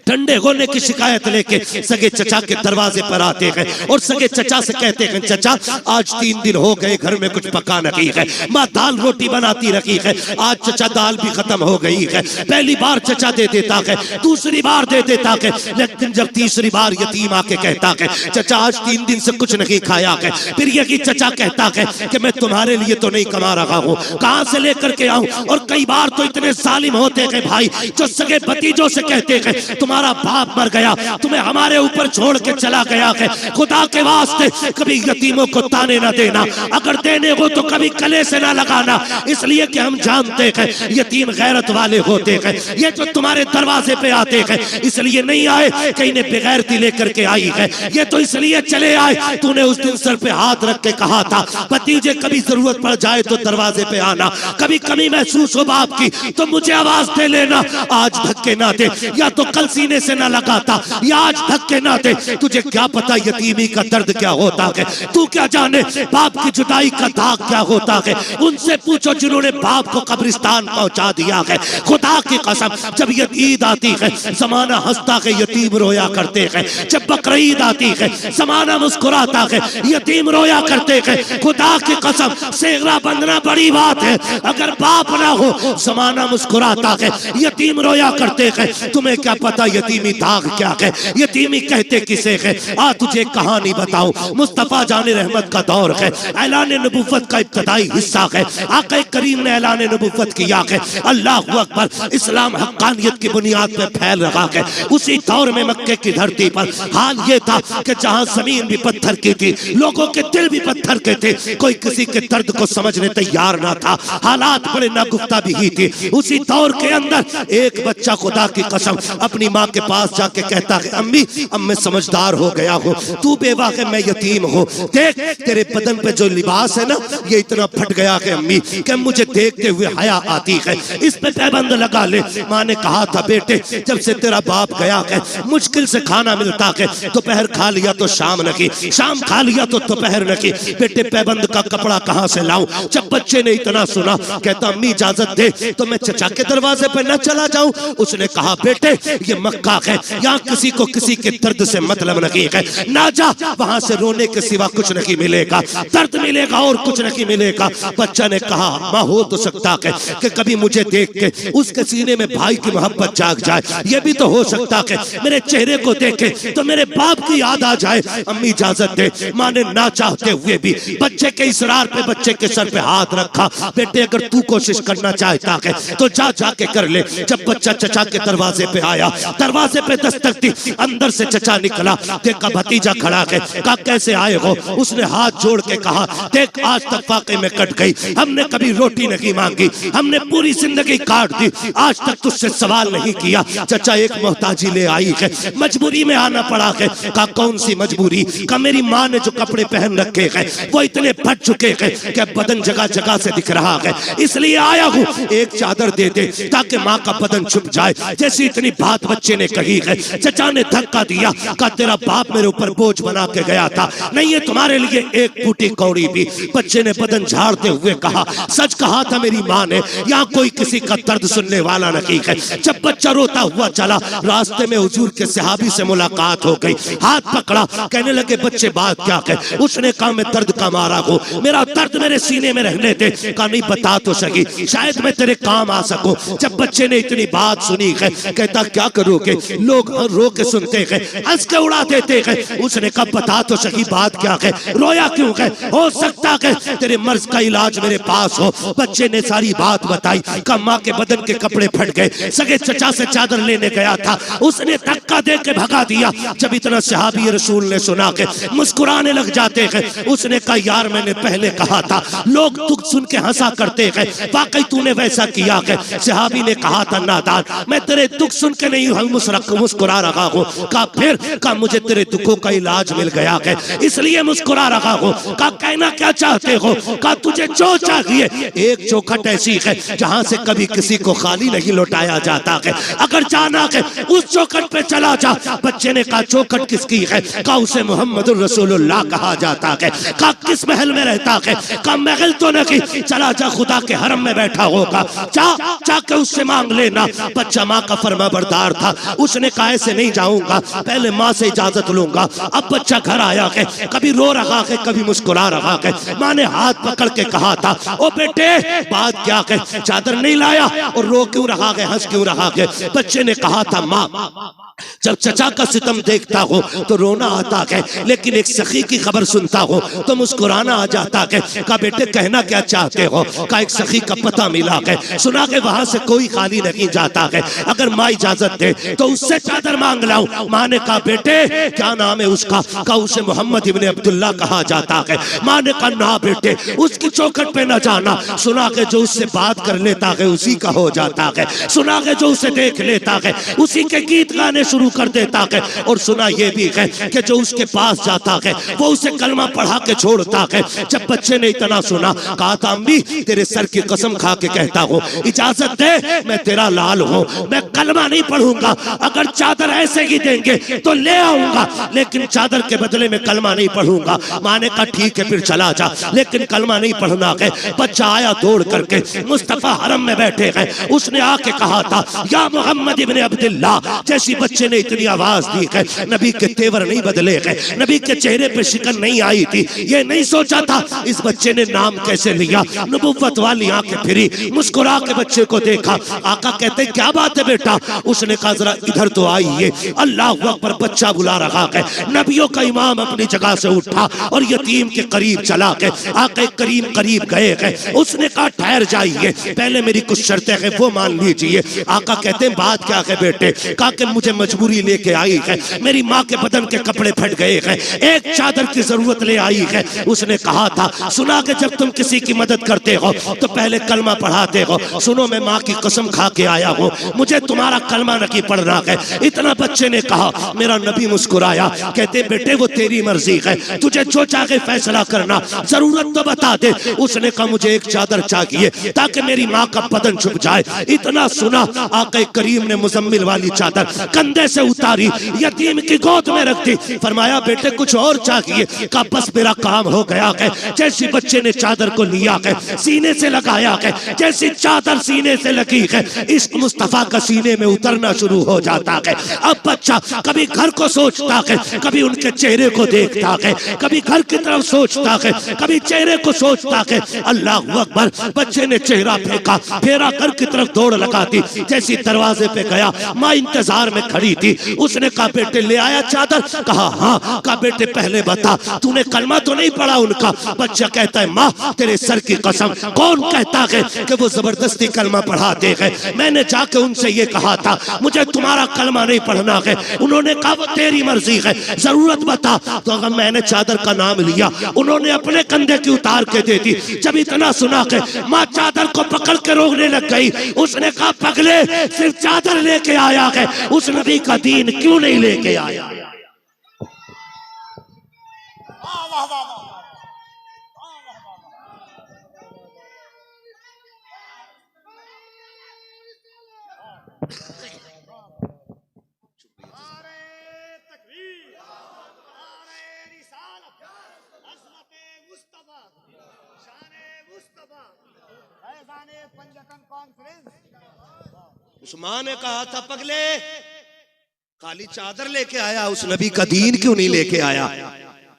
ठंडे होने की शिकायत लेके सगे चचा के दरवाजे पर आते हैं और सगे चचा से कहते हैं चचा आज 3 दिन हो गए घर में कुछ पका नहीं है, माँ दाल रोटी बनाती रखी है, आज चचा दाल भी खत्म हो गई है। पहली बार चचा दे देता है, दूसरी बार दे देता है, लेकिन जब तीसरी बार यतीम आके कहता है चचा आज 3 दिन से कुछ नहीं खाया है, फिर यही चचा कहता है कि मैं तुम्हारे लिए तो नहीं कमा रहा हूँ, कहां से लेकर के आऊं। और कई बार तो इतने जालिम होते हैं भाई जो सगे भतीजों से कहते हैं तुम्हारा बाप मर गया, तुम्हें हमारे ऊपर छोड़ के चला गया है, खुदा के वास्ते कभी यतीमों को ताने ना देना, अगर देने हो तो कभी गले से ना लगाना, इसलिए कि हम जानते हैं यतीम गैरत वाले होते हैं। ये जो तुम्हारे दरवाजे पे आते हैं इसलिए नहीं आए कि इन्हें बेगैरती लेकर के आई है, ये तो इसलिए चले आए तूने उस दिन सर पे हाथ रख के कहा था भतीजे कभी जरूरत पड़ जाए तो दरवाजे पे आना, कभी कमी महसूस हो बाप की तो मुझे आवाज दे लेना। आज धक्के ना दे, या तो कल सीने से ना लगाता, या आज धक्के ना दे, तुझे क्या पता यतीमी का दर्द क्या होता है, तू क्या जाने बाप की जुदाई का दाग क्या होता है। उनसे पूछो जिन्होंने बाप को कब्रिस्तान पहुंचा दिया है, खुदा की कसम जब ईद आती है जमाना हंसता है, यतीम रोया करते हैं, जब बकरीद आती है जमाना मुस्कुराता है, यतीम रोया करते हैं। खुदा की कसम सेगरा बंधना बड़ी बात है, अगर बाप ना हो जमाना मुस्कुराता है, यतीम रोया करते हैं। तुम्हें क्या पता यतीमी दाग क्या है, यतीमी कहते किसे है। आ तुझे कहानी बताऊं, मुस्तफा जाने रहमत का दौर है, ऐलान नबुव्वत का इब्तदाई हिस्सा है, आका करीम ने ऐलान नबुव्वत किया है, अल्लाहु अकबर, इस्लाम हक्कानियत की बुनियाद पे फैल रहा है। उसी दौर में मक्के की धरती पर हाल ये था कि जहां जमीन भी पत्थर की थी, लोगों के दिल भी पत्थर के थे, कोई किसी के दर्द को समझने तैयार ना था, हालात बड़े नागुफ्ता भी ही थी। उसी दौर के अंदर एक बच्चा खुदा की कसम अपनी माँ के पास जाके कहता है अम्मी अब मैं समझदार हो गया हूँ, तू बेवा है मैं यतीम हूँ, देख तेरे बदन पे जो लिबास है ना ये इतना फट गया है अम्मी कि मुझे देखते हुए हया आती है, इस पे पैबंद लगा ले। माँ ने कहा था बेटे जब से तेरा बाप गया है मुश्किल से खाना मिलता है, दोपहर खा लिया तो शाम नहीं, शाम खा लिया तो दोपहर नहीं, बेटे पैबंद का कपड़ा कहाँ से लाऊं। जब बच्चे ने इतना सुना कहता अम्मी इजाजत दे तो मैं चचा के दरवाजे पे न चला जाऊं। उसने कहा बेटे ये मक्का है, यहाँ किसी को किसी के दर्द से मतलब नहीं है, ना जा, वहां से रोने के सिवा कुछ नहीं मिलेगा, दर्द मिलेगा और कुछ नहीं मिलेगा। बच्चा ने कहा माँ हो तो सकता है कि कभी मुझे देख के उसके सीने में भाई की मोहब्बत जाग जाए, ये भी तो हो सकता है मेरे चेहरे को देखे तो मेरे बाप की याद आ जाए। अम्मी इजाजत दे। माँ ने ना चाहते हुए भी बच्चे के इसरार पे बच्चे के सर पे हाथ रखा, बेटे अगर तू कोशिश करना चाहता है तो जा जाके कर ले। जब बच्चा चचा के दरवाजे पे आया, दरवाजे पे दस्तक दी, अंदर से चचा निकला, देखा भतीजा खड़ा है, कहा कैसे आए हो? उसने हाथ जोड़ के कहा देख आज तक वाकई में कट गई, हमने कभी रोटी नहीं मांगी, हमने पूरी जिंदगी काट दी, आज तक तुझसे सवाल नहीं किया। चचा एक मोहताजी ले आई है, मजबूरी में आना पड़ा है। कहा कौन सी मजबूरी? कहा मेरी माँ ने जो कपड़े पहन रखे हैं वो इतने फट चुके हैं कि बदन जगह जगह से दिख रहा है, इसलिए आया हूँ, एक चादर दे दे ताकि माँ का बदन छुप जाए। जैसी इतनी बात बच्चे ने कही है, चचा ने धक्का दिया, कहा तेरा बाप मेरे ऊपर बोझ बना के गया था, नहीं है तुम्हारे लिए एक फूटी कौड़ी भी। बच्चे ने बदन झाड़ते हुए कहा सच कहा था मेरी माँ ने, यहाँ कोई किसी का दर्द सुनने वाला नहीं है। जब बच्चा रोता हुआ चला, रास्ते में हुजूर के सहाबी से मुलाकात हो गई, हाथ पकड़ा, कहने लगे बच्चे बात क्या है? उसने कहा मैं दर्द का मारा हूँ, मेरा दर्द मेरे सीने में रहने दे। कहा नहीं बता तो सही, शायद मैं तेरे काम आ सकूं। जब बच्चे ने इतनी बात सुनी है, कहता क्या करोगे? लोग रो के सुनते हैं, हंस के उड़ा देते हैं। उसने कहा बता तो सही बात क्या है, रोया क्यों है? हो सकता है तेरे मर्ज का इलाज मेरे पास हो। बच्चे ने सारी बात बताई। कहा माँ के बदन के कपड़े फट गए, सगे चचा से चादर लेने गया था, उसने धक्का दे के भगा दिया। जब इतना सहाबी रसूल ने सुना के मुस्कुराने लग जाते हैं। उसने कहा यार मैंने पहले कहा था, लोग दुख सुन के हंसा करते हैं, वाकई तूने वैसा किया है। सहाबी ने कहा था नादान, मैं तेरे दुख सुन के नहीं मुस्कुरा रहा हूँ। कहा फिर? कहा मुझे तेरे दुखों का इलाज मिल गया है, इसलिए मुस्कुरा रहा हूँ। कहा कहना क्या चाहते हो? कहा तुझे जो चाहिए, एक चौखट ऐसी है जहां से कभी किसी को खाली नहीं लौटाया जाता है, अगर जाना है उस चौखट पे चला जा। बच्चे ने कहा चौखट किसकी है? कहा उसे मोहम्मद रसूलुल्लाह कहा जाता है। कहा किस महल में रहता है? कहा महल तो नहीं, चला जा खुदा के हरम में बैठा होगा, जाके उससे मांग लेना। बच्चा माँ का फरमाबरदार था, उसने कहा ऐसे नहीं जाऊंगा, पहले माँ से इजाजत लूंगा। अब बच्चा घर आया है, कभी रो रहा है कभी मुस्कुरा रहा है। माँ ने हाथ पकड़ के कहा था ओ बेटे बात क्या है, चादर नहीं लाया और रो क्यों रहा है, हंस क्यों रहा है? बच्चे ने कहा था माँ जब चचा का सितम देखता हो तो रोना आता है, लेकिन एक सखी की खबर सुनता हो तो मुस्कुराना आ जाता है। कहा बेटे कहना क्या चाहते हो? कहा एक सखी का पता मिला है, सुना के वहां से कोई खाली नहीं जाता है, अगर माँ इजाजत दे तो उससे चादर मांग लाऊं। माँ ने कहा बेटे क्या नाम है उसका? कहा उसे मोहम्मद इब्ने अब्दुल्ला कहा जाता है। माँ ने कहा ना बेटे उसकी चौखट पे न जाना, सुना के जो उससे बात कर लेता है उसी का हो जाता है, सुना के जो उसे देख लेता है उसी के गीत गाने शुरू कर देता है, और सुना ये भी है कि जो उसके पास जाता है वो उसे कलमा पढ़ा के छोड़ता है। जब बच्चे ने इतना सुना कहा था अम्मी तेरे सर की कसम खा के कहता हूँ इजाजत दे, मैं तेरा लाल हूँ, मैं कलमा नहीं पढ़ूंगा, अगर चादर ऐसे ही देंगे तो ले आऊंगा, लेकिन चादर के बदले में कलमा नहीं पढ़ूंगा। माँ ने कहा ठीक है फिर चला जा, लेकिन कलमा नहीं पढ़ना है। बच्चा आया दौड़ करके, मुस्तफा हरम में बैठे हैं, उसने आके कहा था या मोहम्मद इब्ने अब्दुल्ला। जैसी बच्चे ने इतनी आवाज दी है, नबी के तेवर नहीं बदले हैं, नबी के चेहरे पे शिकन नहीं आई थी, ये नहीं सोचा था इस बच्चे ने नाम कैसे लिया। नबुव्वत वाली आंखें फिरी, मुस्कुरा के बच्चे को देखा। आका कहते क्या बात है बेटा? उसने कहा जरा इधर तो आइए। अल्लाह अकबर, बच्चा बुला रहा है। नबियों का इमाम अपनी जगह से उठा और यतीम के करीब चला के आके करीब गए हैं। उसने कहा ठहर जाइए, पहले मेरी कुछ शर्तें हैं वो मान लीजिए। आका कहते बात क्या है बेटे? कहा कि मुझे मजबूरी लेके आई है, मेरी माँ के बदन के कपड़े फट गए हैं, एक चादर की जरूरत ले आई है। उसने कहा था सुना कि जब तुम किसी की मदद करते हो तो पहले कलमा पढ़ाते हो, सुनो मैं माँ की कसम खा के आया हूँ, मुझे तुम्हारा कलमा नहीं पढ़ना है। इतना बच्चे ने कहा। मेरा नबी मुस्कुराया, कहते बेटे वो तेरी मर्जी है, तुझे जो चाहे फैसला करना, जरूरत तो बता दे। उसने कहा मुझे एक चादर चाहिए ताकि मेरी माँ का बदन छुप जाए। इतना सुना आके करीम ने मुजम्मिल वाली चादर कंधे से उतारी, यतीम की गोद में रख दी। फरमाया बेटे कुछ और चाहिए? कहा बस मेरा काम हो गया है। जैसी बच्चे ने चादर को लिया है, सीने से लगाया है, जैसी चादर सीने से लगी है, इश्क मुस्तफा का सीने में उतरना शुरू हो जाता है। अब बच्चा कभी घर को सोचता है, कभी उनके चेहरे को देखता है, कभी घर की तरफ सोचता है, कभी चेहरे को सोचता है। अल्लाह अकबर, बच्चे ने चेहरा फेंका, फेरा घर की तरफ दौड़ लगा दी। जैसी दरवाजे पे गया, माँ इंतजार में खड़ी थी। की। उसने कहा बेटे ले आया चादर? कहा हाँ। कहा बेटे पहले बता तूने कलमा तो नहीं पढ़ा उनका? बच्चा कहता है माँ तेरे सर की कसम, कौन कहता है कि वो जबरदस्ती कलमा पढ़ाते हैं? मैंने जाके उनसे ये कहा था मुझे तुम्हारा कलमा नहीं पढ़ना है। उन्होंने कहा वो तेरी मर्जी है, जरूरत बता। तो अगर मैंने चादर का नाम लिया, उन्होंने अपने कंधे की उतार के दे दी। जब इतना सुना के माँ चादर को पकड़ के रोकने लग गई। उसने कहा पगले सिर्फ चादर लेके आया है, उस नबी का दीन क्यों नहीं लेके आया? वाह वाह वाह वाह। उस्मान ने कहा था पगले काली चादर लेके आया, उस नबी का दीन क्यों नहीं लेके आया?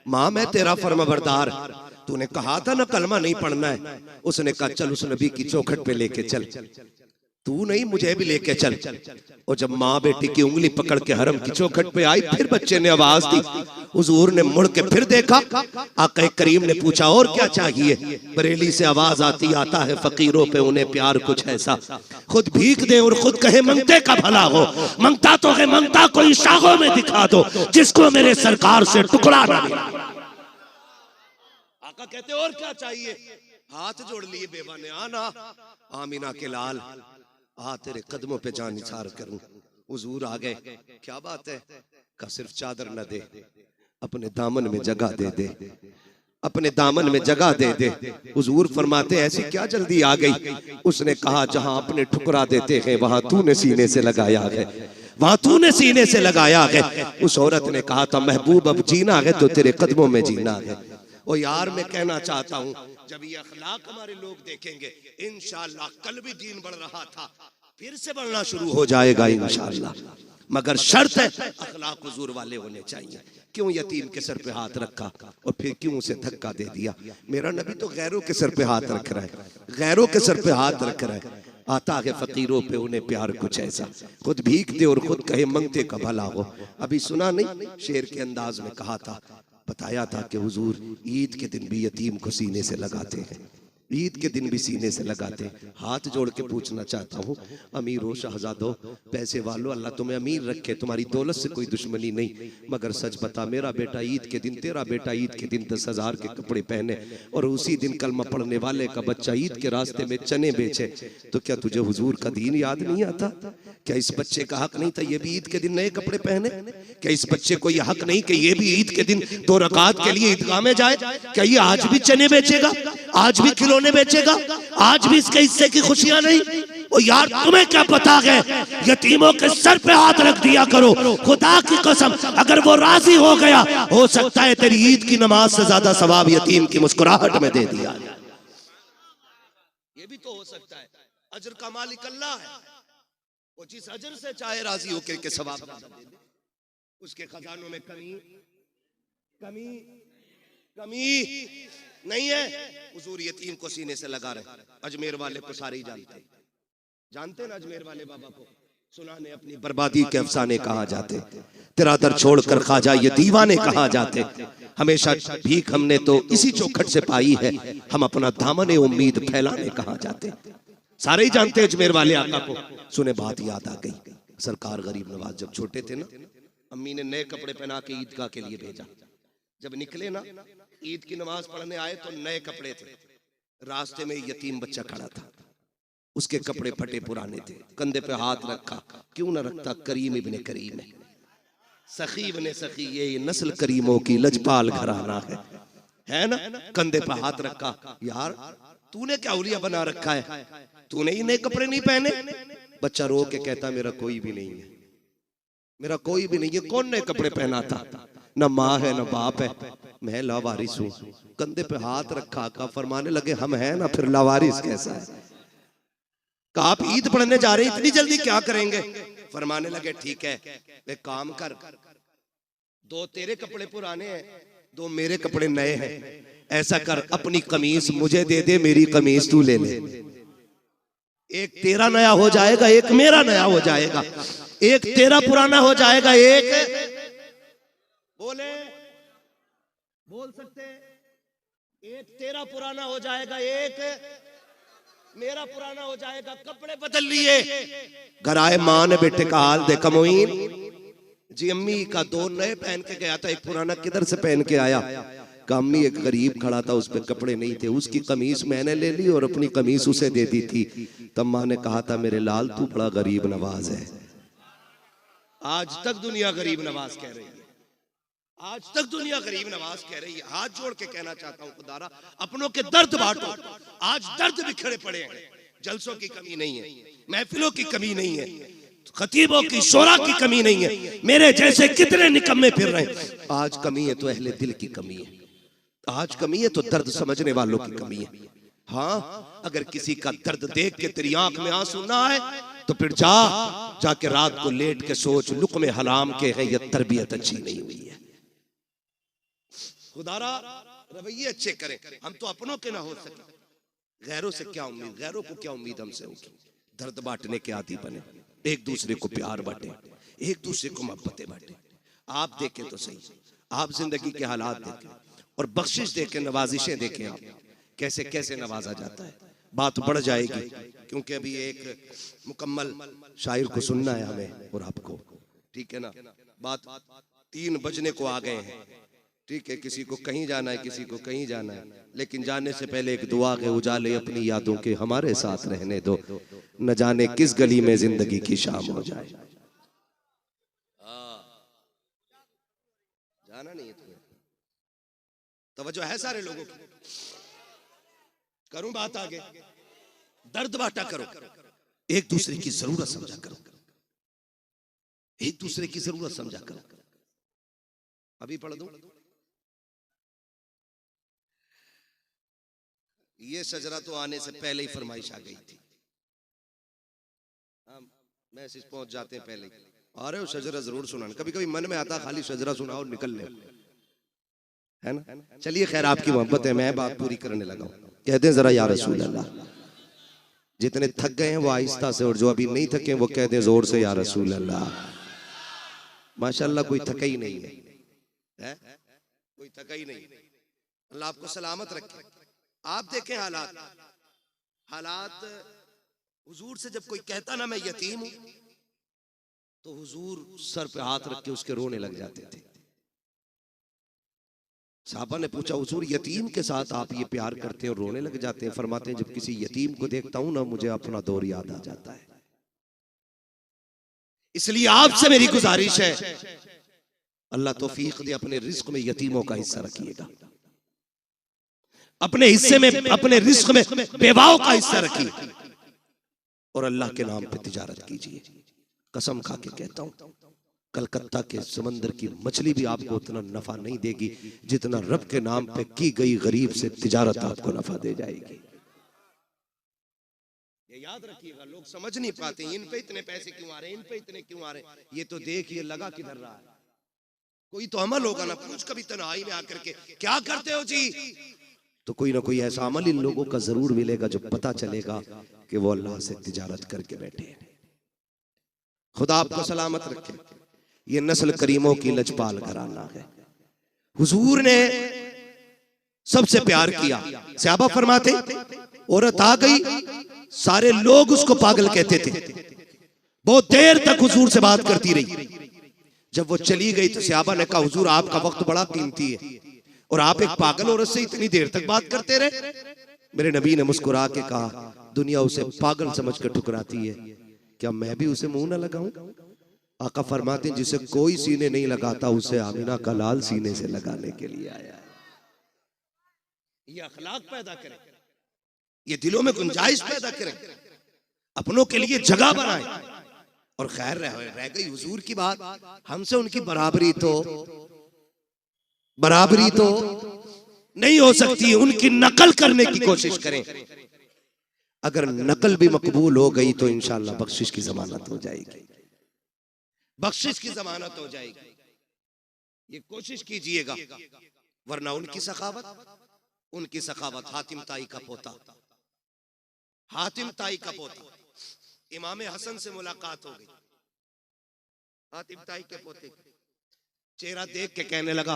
माँ मैं तेरा फर्माबरदार, तूने कहा था ना कलमा नहीं पढ़ना है। उसने कहा चल उस नबी की चौखट पे लेके चल, तू नहीं मुझे भी लेके चल। और जब माँ बेटी की उंगली पकड़ के हरम की चौखट पे आई, फिर बच्चे ने आवाज दी। हुजूर ने मुड़ के फिर देखा, आका करीम ने पूछा और क्या चाहिए? बरेली से आवाज आती आता है फकीरों पे उन्हें प्यार कुछ ऐसा, खुद भीख दे और खुद कहे मंगते का भला हो। मंगता तो है, मंगता कोई शाखों में दिखा दो जिसको मेरे सरकार से टुकड़ा ना मिला। आका कहते और क्या चाहिए? हाथ जोड़ लिए बेवा ने, आना आमीना के लाल आ तेरे कदमों पे जान निसार करूं। हुजूर आ गए, क्या बात है? का सिर्फ चादर न दे, अपने दामन में जगह दे दे, अपने दामन में जगह दे दे। हुजूर फरमाते ऐसी क्या जल्दी आ गई? उसने कहा जहां अपने ठुकरा देते हैं वहां तूने सीने से लगाया है, वहां तूने सीने से लगाया है। उस औरत ने कहा था महबूब अब जीना है तो तेरे कदमों में जीना है। ओ यार मैं कहना चाहता हूँ जब ये अखलाक हमारे लोग देखेंगे इंशाअल्लाह, कल भी दीन बढ़ रहा था फिर से बढ़ना शुरू हो जाएगा इंशाअल्लाह, मगर शर्त है अखलाक हुजूर वाले होने चाहिए। क्यों यतीम के सर पे हाथ रखा और फिर क्यों उसे धक्का दे दिया? मेरा नबी तो गैरों के सर पे हाथ रख रहा है, गैरों के सर पे हाथ रख रहा है। आता है फकीरों पे उन्हें प्यार कुछ ऐसा, खुद भीख दे और खुद कहे मंगते का भला हो। अभी सुना नहीं शेर के अंदाज में कहा था, बताया था कि हुजूर ईद के दिन भी यतीम को सीने से लगाते हैं, ईद के दिन भी सीने से लगाते हैं। हाथ जोड़ के पूछना चाहता हूँ अमीरों शहजादों पैसे वालों, अल्लाह तुम्हें अमीर रखे, तुम्हारी दौलत से कोई दुश्मनी नहीं, मगर सच बता मेरा बेटा ईद के दिन, तेरा बेटा ईद के दिन 10,000 के कपड़े पहने और उसी दिन कलमा पढ़ने वाले का बच्चा ईद के रास्ते में चने बेचे, तो क्या तुझे हुजूर का दीन याद नहीं आता? क्या इस बच्चे का हक नहीं था ये भी ईद के दिन नए कपड़े पहने? क्या इस बच्चे को ये हक नहीं कि ये भी ईद के दिन 2 रकात के लिए ईदगाह में जाए? क्या ये आज भी चने बेचेगा, आज भी खिलौने बेचेगा, आज भी इसके हिस्से की खुशियां नहीं? ओ यार तुम्हें क्या पता है, यतीमों के सर पे हाथ रख दिया करो, खुदा की कसम अगर वो राजी हो गया हो सकता है तेरी ईद की नमाज से ज्यादा सवाब यतीम की मुस्कुराहट में दे दिया। ये भी तो हो सकता है, अजर का मालिक अल्लाह है, वो जिस अजर से चाहे राजी होकर के सवाब दे दे। उसके खजानों में कमी कमी कमी नहीं है। हुजूर यतीम को सीने से लगा रहे, अजमेर वाले को सारे ही जानते ना, अजमेर वाले बाबा को सुनाने अपनी बर्बादी के अफसाने कहा जाते, तेरा दर छोड़कर खाजा ये दीवाने कहा जाते। हमेशा भीख हमने तो इसी चौखट से पाई है, हम अपना दामन उम्मीद फैलाने कहा जाते। सारे ही जानते अजमेर वाले आका को। सुने बात याद आ गई, सरकार गरीब नवाज जब छोटे थे ना, अम्मी ने नए कपड़े पहना के ईदगाह के लिए भेजा। जब निकले ना ईद की नमाज पढ़ने आए तो नए कपड़े थे, रास्ते में यतीम बच्चा खड़ा था, उसके कपड़े फटे पुराने थे, कंधे पे हाथ रखा, क्यों ना रखता, करीम इब्ने करीम है, सखी इब्ने सखी, ये नस्ल करीमों की लजपाल घराना है ना। कंधे पे हाथ रखा, यार तूने क्या औलिया बना रखा है, तूने ही नए कपड़े नहीं पहने? बच्चा रो के कहता मेरा कोई भी नहीं है, मेरा कोई भी नहीं है। कौन नए कपड़े पहना था? न माँ है न बाप है, मैं लावारिस हूँ। कंधे पे हाथ रखा का फरमाने लगे हम हैं ना, फिर लावारिस कैसा है? कहा आप ईद पढ़ने जा रहे हैं, इतनी जल्दी क्या करेंगे? फरमाने लगे ठीक है एक काम कर, 2 तेरे कपड़े पुराने हैं, 2 मेरे कपड़े नए हैं, ऐसा कर अपनी कमीज मुझे दे दे, मेरी कमीज तू ले ले, एक तेरा नया हो जाएगा एक मेरा नया हो जाएगा। एक तेरा पुराना हो जाएगा, एक बोले बोल सकते हैं, एक तेरा पुराना हो जाएगा, एक मेरा पुराना हो जाएगा। कपड़े बदल लिए, घर आए, माँ ने बेटे का हाल देखा, मोइन जी अम्मी का दो नए पहन के गया था, एक पुराना किधर से पहन के आया। अम्मी एक गरीब खड़ा था, उस पे कपड़े नहीं थे, उसकी कमीज मैंने ले ली और अपनी कमीज उसे दे दी थी। तब माँ ने कहा था, मेरे लाल तू बड़ा गरीब नवाज है। आज तक दुनिया गरीब नवाज कह रही है, आज तक दुनिया गरीब नवाज कह रही है। हाथ जोड़ के कहना चाहता हूँ, खुदारा अपनों के दर्द बांटो। आज दर्द बिखरे पड़े हैं, जलसों की कमी नहीं है, महफिलों की कमी नहीं है, खतीबों की शोरा की कमी नहीं है, मेरे जैसे कितने निकम्मे फिर रहे हैं। आज कमी है तो अहले दिल की कमी है, आज कमी है तो दर्द समझने वालों की कमी है। हाँ, अगर किसी का दर्द देख के तेरी आंख में आंसू ना आए तो फिर जाके रात को लेट के सोच, लुक़्मे हराम के है, ये तरबियत अच्छी नहीं हुई है। खुदारा रवैये अच्छे करें, हम तो अपनों के ना हो सके, गैरों से क्या उम्मीद, गैरों को क्या उम्मीद हमसे होगी। दर्द बांटने के आदी बने, एक दूसरे को प्यार बांटे, एक दूसरे को मोहब्बतें बांटे। आप देखें तो सही, आप जिंदगी के हालात देखें और बख्शिश देखें, नवाजिशें देखें, आप कैसे कैसे नवाजा जाता है। बात बढ़ जाएगी क्योंकि अभी एक मुकम्मल शायर को सुनना है हमें और आपको, ठीक है ना। बात 3 बजने को आ गए हैं, ठीक है, किसी को कहीं जाना है, किसी को कहीं जाना है, लेकिन जाने से पहले एक दुआ के उजाले अपनी यादों के हमारे साथ रहने दो, न जाने किस गली में जिंदगी की शाम हो जाए। जाना नहीं है तुम्हें, तवज्जो है सारे लोगों की। करूं बात आगे, दर्द बांटा करो, एक दूसरे की जरूरत समझा करो, एक दूसरे की जरूरत समझा करो। अभी पढ़ दूं, ये शजरा तो आने से पहले ही फरमाइश आ गई थी। मैसेज पहुंच जाते हैं पहले, आ रहे हो शजरा जरूर सुनाना। कभी कभी मन में आता खाली शजरा सुनाओ निकल ले, है ना। चलिए खैर, आपकी मोहब्बत है, मैं बात पूरी करने लगा हूं। कहते हैं जरा या रसूल अल्लाह, जितने थक गए हैं वो आहिस्ता से, और जो अभी नहीं थके वो कहते हैं जोर से या रसूल अल्लाह। माशाल्लाह कोई थका ही नहीं है, कोई थका ही नहीं। अल्लाह आपको सलामत रखे। आप देखें हालात हुजूर से जब कोई कहता ना मैं यतीम हूं, तो हुजूर सर पे हाथ रख के उसके रोने लग जाते थे। साहबा ने पूछा, हुजूर यतीम के साथ आप ये प्यार करते हैं और रोने लग जाते हैं? फरमाते हैं, जब किसी यतीम को देखता हूं ना, मुझे अपना दौर याद आ जाता है। इसलिए आपसे मेरी गुजारिश है, अल्लाह तौफीक दे, अपने रिस्क में यतीमों का हिस्सा रखिएगा, अपने हिस्से में, अपने रिस्क में बेवाओं का हिस्सा रखिए, और अल्लाह के नाम पे तिजारत कीजिए। कसम खा के कहता हूं, कलकत्ता के समंदर की मछली भी आपको उतना नफा नहीं देगी जितना रब के नाम पे की गई गरीब से तिजारत आपको नफा दे जाएगी। ये याद रखिएगा, लोग समझ नहीं पाते इन पे इतने पैसे क्यों आ रहे हैं, इन पे इतने क्यों आ रहे हैं। ये तो देखिए लगा किधर रहा है, कोई तो अमल होगा ना। पूछ कभी तन्हाई में आकर के क्या करते हो जी, तो कोई ना कोई ऐसा अमल इन लोगों का जरूर मिलेगा जो पता चलेगा कि वो अल्लाह से तिजारत करके बैठे हैं। खुदा आपको सलामत रखे। ये नस्ल करीमों की लजपाल घराना है। हुजूर ने सबसे प्यार किया। सहाबा फरमाते, औरत आ गई, सारे लोग उसको पागल कहते थे, बहुत देर तक हुजूर से बात करती रही। जब वो चली गई तो सहाबा ने कहा, हुजूर आपका वक्त बड़ा कीमती है और आप एक पागल औरत से इतनी देर तक बात करते रहे। मेरे नबी ने मुस्कुरा के कहा, दुनिया उसे पागल समझ कर ठुकराती है, क्या मैं भी उसे मुंह न लगाऊं? आका फरमाते हैं, जिसे कोई सीने नहीं लगाता उसे आमिना का लाल सीने से लगाने के लिए आया है। ये अखलाक पैदा करें, ये दिलों में गुंजाइश पैदा करें, अपनों के लिए जगह बनाएं। और खैर रह गई हुजूर की बात, हमसे उनकी बराबरी तो नहीं हो सकती, उनकी नकल करने की कोशिश करें। अगर नकल भी मकबूल हो गई तो इंशाअल्लाह बख्शिश की जमानत हो जाएगी, बख्शिश की जमानत हो जाएगी। ये कोशिश कीजिएगा, वरना उनकी सखावत हातिम ताई का पोता, हातिम ताई का पोता इमाम हसन से मुलाकात हो गई। हातिम ताई के पोते। चेहरा देख के कहने लगा,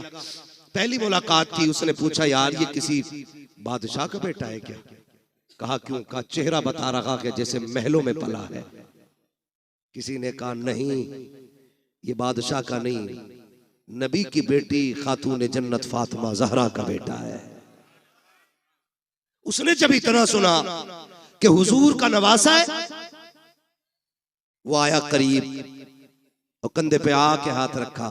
पहली मुलाकात थी, उसने पूछा यार ये किसी बादशाह का बेटा है क्या? कहा क्यों? कहा चेहरा बता रहा कि जैसे महलों में पला है। किसी ने कहा नहीं, ये बादशाह का नहीं, नबी की बेटी खातून जन्नत फातिमा ज़हरा का बेटा है। उसने जब इतना सुना कि हुजूर का नवासा है, वो आया करीब और कंधे पे आके हाथ रखा,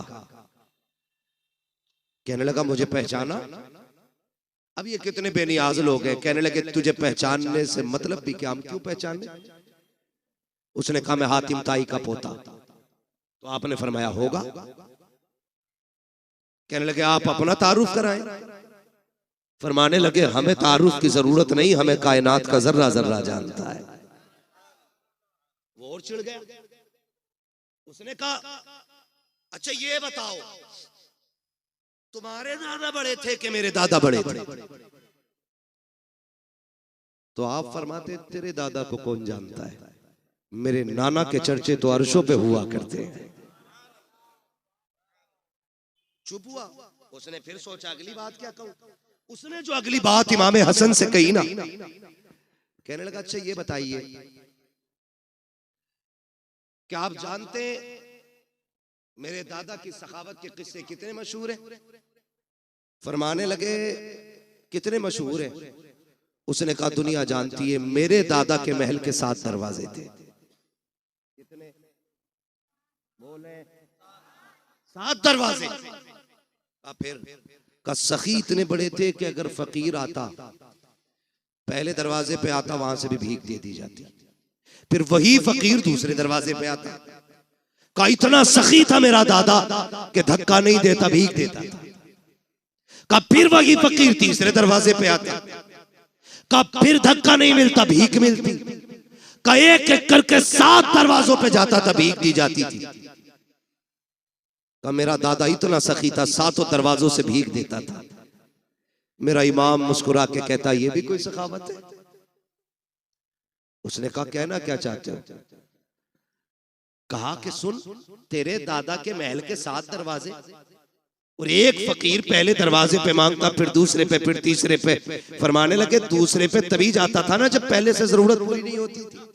कहने लगा मुझे पहचाना? अब ये कितने बेनियाज लोग हैं। कहने लगे तुझे पहचानने से मतलब भी क्या, हम क्यों पहचाने? उसने कहा मैं हातिम ताई का पोता। तो आपने फरमाया होगा। कहने लगे आप अपना तारुफ कराएं। फरमाने लगे हमें तारुफ की जरूरत नहीं, हमें कायनात का जर्रा जर्रा जानता है। वो और चिढ़ गया। उसने कहा अच्छा ये बताओ तुम्हारे दादा बड़े थे कि मेरे दादा बड़े थे? तो आप फरमाते तेरे दादा को कौन जानता है, मेरे नाना के चर्चे तो अर्शों पे हुआ करते हैं। चुप हुआ। उसने फिर सोचा अगली बात क्या कहूं। उसने जो अगली बात इमाम हसन से कही ना, कहने लगा अच्छा ये बताइए क्या आप जानते मेरे दादा की सखावत के किस्से कितने मशहूर हैं? फरमाने लगे कितने मशहूर हैं? उसने कहा दुनिया जानती है, मेरे दादा के महल के 7 दरवाजे थे। कितने बोले? 7 दरवाजे। फिर का सखी इतने बड़े थे कि अगर फकीर आता पहले दरवाजे पे आता, वहां से भी भीख दे दी जाती। फिर वही फकीर दूसरे दरवाजे पे आता। का इतना सखी था मेरा दादा कि धक्का नहीं देता, भीख देता था। का फिर वही फकीर तीसरे दरवाजे पे आता। का फिर धक्का नहीं मिलता, भीख मिलती। का एक एक करके 7 दरवाजों पे जाता था, भीख दी जाती थी। का मेरा दादा इतना सखी था, 7 दरवाजों से भीख देता था। मेरा इमाम मुस्कुरा के कहता ये भी कोई सखावत है? उसने कहा कहना क्या चाहते हो? कहा कि सुन, तेरे दादा के महल के 7 दरवाजे और एक फकीर पहले दरवाजे पे मांगता, फिर दूसरे पे, फिर तीसरे पे। फरमाने लगे दूसरे पे तभी जाता था ना जब पहले से जरूरत पूरी नहीं होती थी।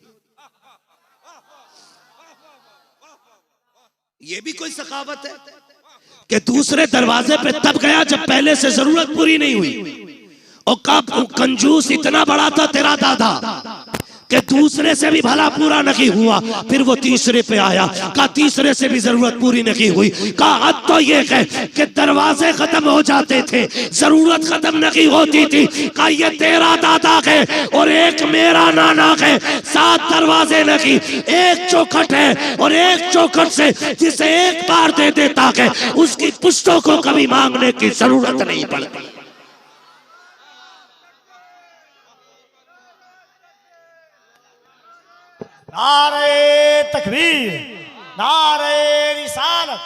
ये भी कोई सखावत है कि दूसरे दरवाजे पे तब गया जब पहले से जरूरत पूरी नहीं हुई। और कब कंजूस इतना बड़ा था तेरा दादा कि दूसरे से भी भला पूरा नहीं हुआ, फिर वो तीसरे पे आया। का तीसरे से भी जरूरत पूरी नहीं हुई। का हद तो ये है कि दरवाजे खत्म हो जाते थे, जरूरत खत्म नहीं होती थी। का ये तेरा दादा है और एक मेरा नाना है, 7 दरवाजे नहीं, एक चौखट है और एक चौखट से जिसे एक बार दे देता है उसकी पुश्तों को कभी मांगने की जरूरत नहीं पड़ती। नारे तकबीर, नारे रिसालत,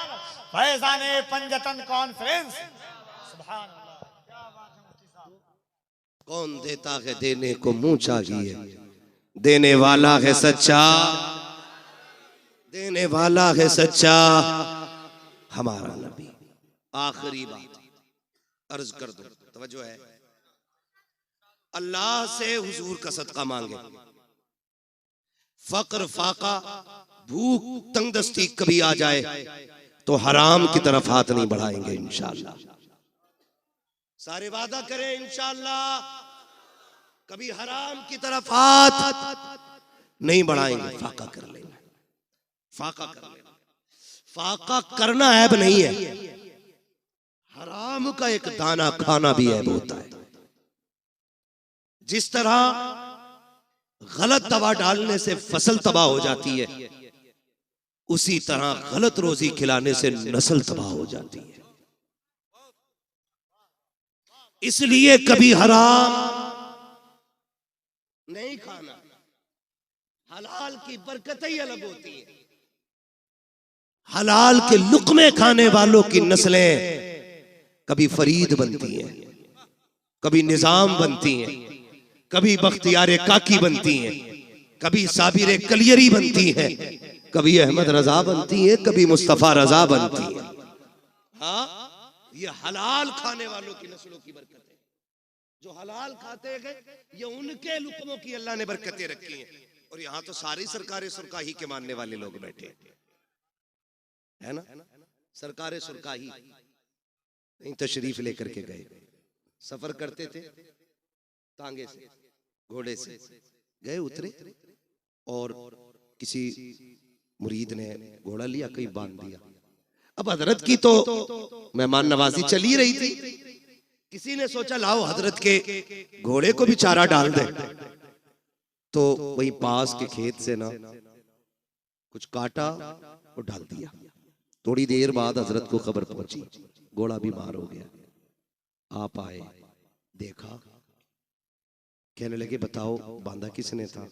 फैज़ाने पंजतन कॉन्फ्रेंस। सुभान अल्लाह, क्या बात है मुफ्ती साहब। कौन देता है देने को मुंह चाहिए, देने वाला है सच्चा, देने वाला है सच्चा हमारा नबी। आखिरी बात अर्ज कर दो, तवज्जो है। अल्लाह से हुजूर का सदका मांगे। फक्र फाका भूख तंगदस्ती कभी आ जाए तो हराम की तरफ हाथ नहीं बढ़ाएंगे इंशाअल्लाह। सारे वादा करें इंशाअल्लाह कभी हराम की तरफ हाथ नहीं बढ़ाएंगे। फाका कर लेंगे, फाका कर लेंगे। फाका करना ऐब नहीं है, हराम का एक दाना खाना भी ऐब होता है। जिस तरह गलत दवा डालने से फसल तबाह हो जाती है, उसी तरह गलत रोजी खिलाने से नस्ल तबाह हो जाती है। इसलिए कभी हराम नहीं खाना। हलाल की बरकत ही अलग होती है। हलाल के लुक्मे खाने वालों की नस्लें कभी फरीद बनती हैं, कभी निजाम बनती हैं, कभी बख्तियार काकी बनती हैं, कभी साबिर कलियरी बनती हैं, कभी अहमद रजा बनती है, कभी मुस्तफा रजा बनती है। हाँ, ये हलाल खाने वालों की नस्लों की बरकत है। जो हलाल खाते गए, ये उनके लुकमों की अल्लाह ने बरकतें रखी हैं। और यहाँ तो सारी सरकारें सुरकाही के मानने वाले लोग बैठे है ना। सरकारें सुरकाही नहीं, तशरीफ लेकर के गए, सफर करते थे तांगे से, घोड़े से गए, उतरे और किसी मुरीद ने घोड़ा लिया, कहीं बांध दिया। अब हजरत की तो मेहमान नवाजी चली रही थी, किसी ने सोचा लाओ हजरत के घोड़े को भी चारा डाल दे। तो वही पास के खेत से ना कुछ काटा और डाल दिया। थोड़ी देर बाद हजरत को खबर पहुंची, घोड़ा बीमार हो गया। आप आए, देखा, कहने लगे बताओ बांधा किसने था?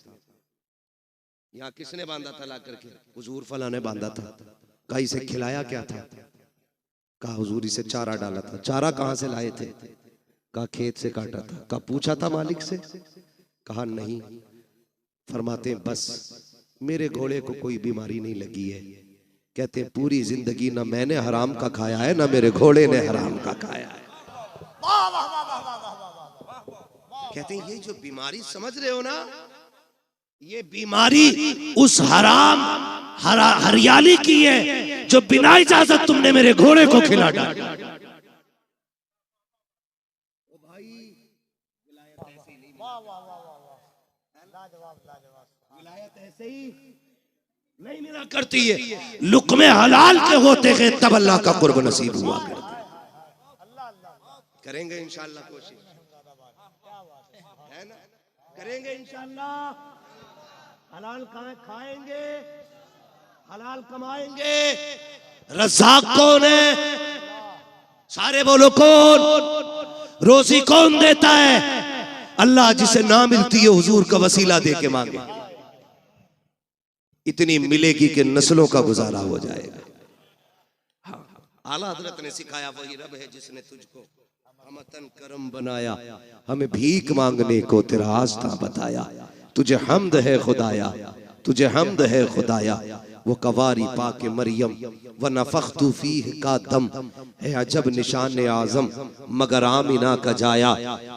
यहाँ किसने बांधा था? ला करके हुजूर फला ने बांधा था। कहा इसे खिलाया क्या था? कहा हुजूर इसे चारा डाला था। चारा कहाँ से लाए थे? कहा खेत से काटा था। कहा पूछा था मालिक से? कहा नहीं। फरमाते बस मेरे घोड़े को कोई बीमारी नहीं लगी है। कहते पूरी जिंदगी ना मैंने हराम का खाया है, ना मेरे घोड़े ने हराम का खाया है। कहते हैं ये जो बीमारी समझ रहे हो ना, ये बीमारी उस हराम हरियाली की है जो बिना इजाजत तुमने मेरे घोड़े को खिला डाला। विलायत ऐसे ही नहीं मिला करती है, लुक़्मे हलाल के होते हैं तब अल्लाह का कुर्ब नसीब हुआ करता है। करेंगे इंशाअल्लाह कोशिश, है ना? करेंगे इंशाअल्लाह। हलाल खाएंगे, हलाल कमाएंगे। रज़ाक कौन है? सारे बोलो कौन? रोजी कौन देता है? अल्लाह। जिसे ना मिलती है हुजूर का वसीला दे के मांगे, इतनी मिलेगी कि नस्लों का गुजारा हो जाएगा। हाँ, आला हजरत ने सिखाया वही रब है जिसने तुझको हमतन करम बनाया, हमें भीख मांगने को तेरा आस्था बताया। तुझे हमद है खुदाया, तुझे हमद है खुदाया। वो कवारी पाके मरियम व नफख्तु फीह का दम है अजब निशान आजम, मगर आमिना का जाया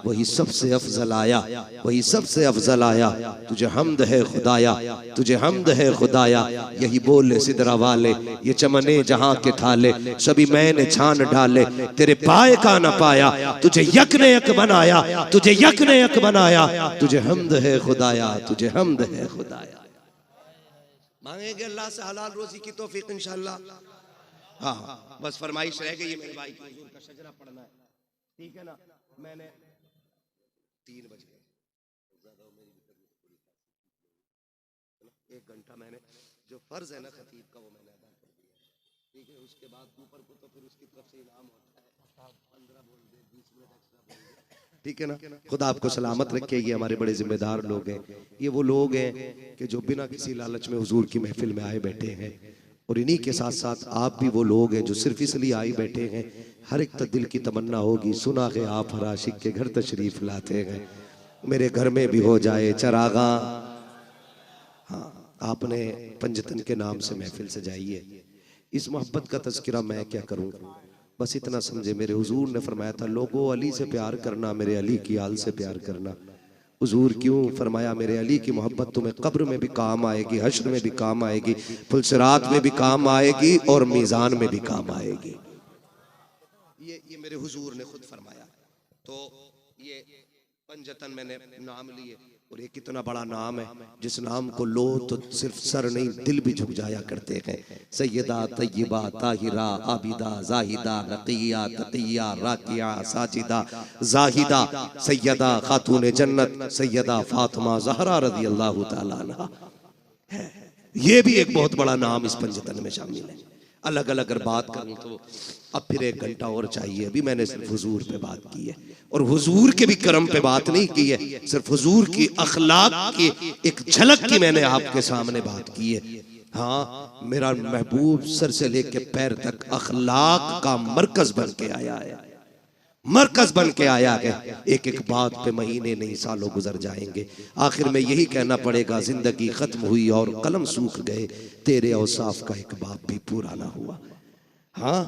वही सबसे अफजल आया, वही सबसे अफजल आया। तुझे हमद है खुदाया, तुझे हमद है खुदाया। यही बोले सिदरा वाले, ये चमने जहां के ठाले, सभी मैंने छान डाले, तेरे पाए का न पाया। तुझे यक ने यक बनाया, तुझे यक ने यक बनाया। तुझे हमद है खुदाया, तुझे हमद है खुदाया। मांगेंगे अल्लाह से हलाल रोजी की तौफीक इंशाअल्लाह। हाँ, बस फरमाइश रह गई है मेरे भाई की, हुजूर का शजरा पढ़ना है, ठीक है ना? मैंने 3 बज गए, एक घंटा मैंने जो फर्ज है ना खतीब का वो मैंने अदा कर दिया, ठीक है? उसके बाद ऊपर को तो फिर उसकी तरफ से इनाम होता है, 15 बोल दे, 20 मिनट एक्स्ट्रा बोल दे, ठीक है ना? खुदा आपको सलामत रखे। ये हमारे बड़े जिम्मेदार लोग हैं, ये वो लोग हैं कि जो बिना किसी लालच में हुजूर की महफिल में आए बैठे हैं। और इन्हीं के साथ साथ आप भी वो लोग हैं जो सिर्फ इसलिए आए बैठे हैं, हर एक दिल की तमन्ना होगी सुना के आप हर आशिक के घर तशरीफ लाते हैं, मेरे घर में भी हो जाए चरागा। हाँ, आपने पंजतन के नाम से महफिल सजाई है। इस मोहब्बत का तज़किरा मैं क्या करूँ, बस इतना समझे। मेरे हुजूर ने फरमाया था लोगों अली से प्यार करना, मेरे अली की आल से प्यार करना। हुजूर क्यों फरमाया? मेरे अली की मोहब्बत तुम्हें कब्र में भी काम आएगी, हश्र में भी काम आएगी, फुलसिरात में भी काम आएगी और मीज़ान में भी काम आएगी। ये मेरे हुजूर ने खुद फरमाया। तो ये पंजतन मैंने नाम लिए, और ये कितना बड़ा नाम है, जिस नाम को लो तो सिर्फ सर नहीं दिल भी झुक जाया करते हैं। सैयदा तय्यबा ताहिरा आबिदा जाहिदा रक़िया तक़िया राकिया साजिदा जाहिदा सैयदा खातून जन्नत सैयदा फातिमा ज़हरा रज़ी अल्लाह ताला अन्हा। ये भी एक बहुत बड़ा नाम इस पंजतन में शामिल है। अलग अलग अगर बात करूं तो अब फिर 1 घंटा और चाहिए। अभी मैंने सिर्फ हुजूर पे बात की है, और हुजूर के भी करम पे बात नहीं की है, सिर्फ हुजूर की अखलाक की एक झलक की मैंने आपके सामने बात की है। हाँ, मेरा महबूब सर से लेके पैर तक अखलाक का मरकज बन के आया है। मरकज बन के आया है। एक एक बात पे महीने नहीं सालों गुजर जाएंगे, आखिर में यही कहना पड़ेगा जिंदगी खत्म हुई और कलम सूख गए, तेरे औसाफ का एक बाप भी पूरा ना हुआ। हाँ,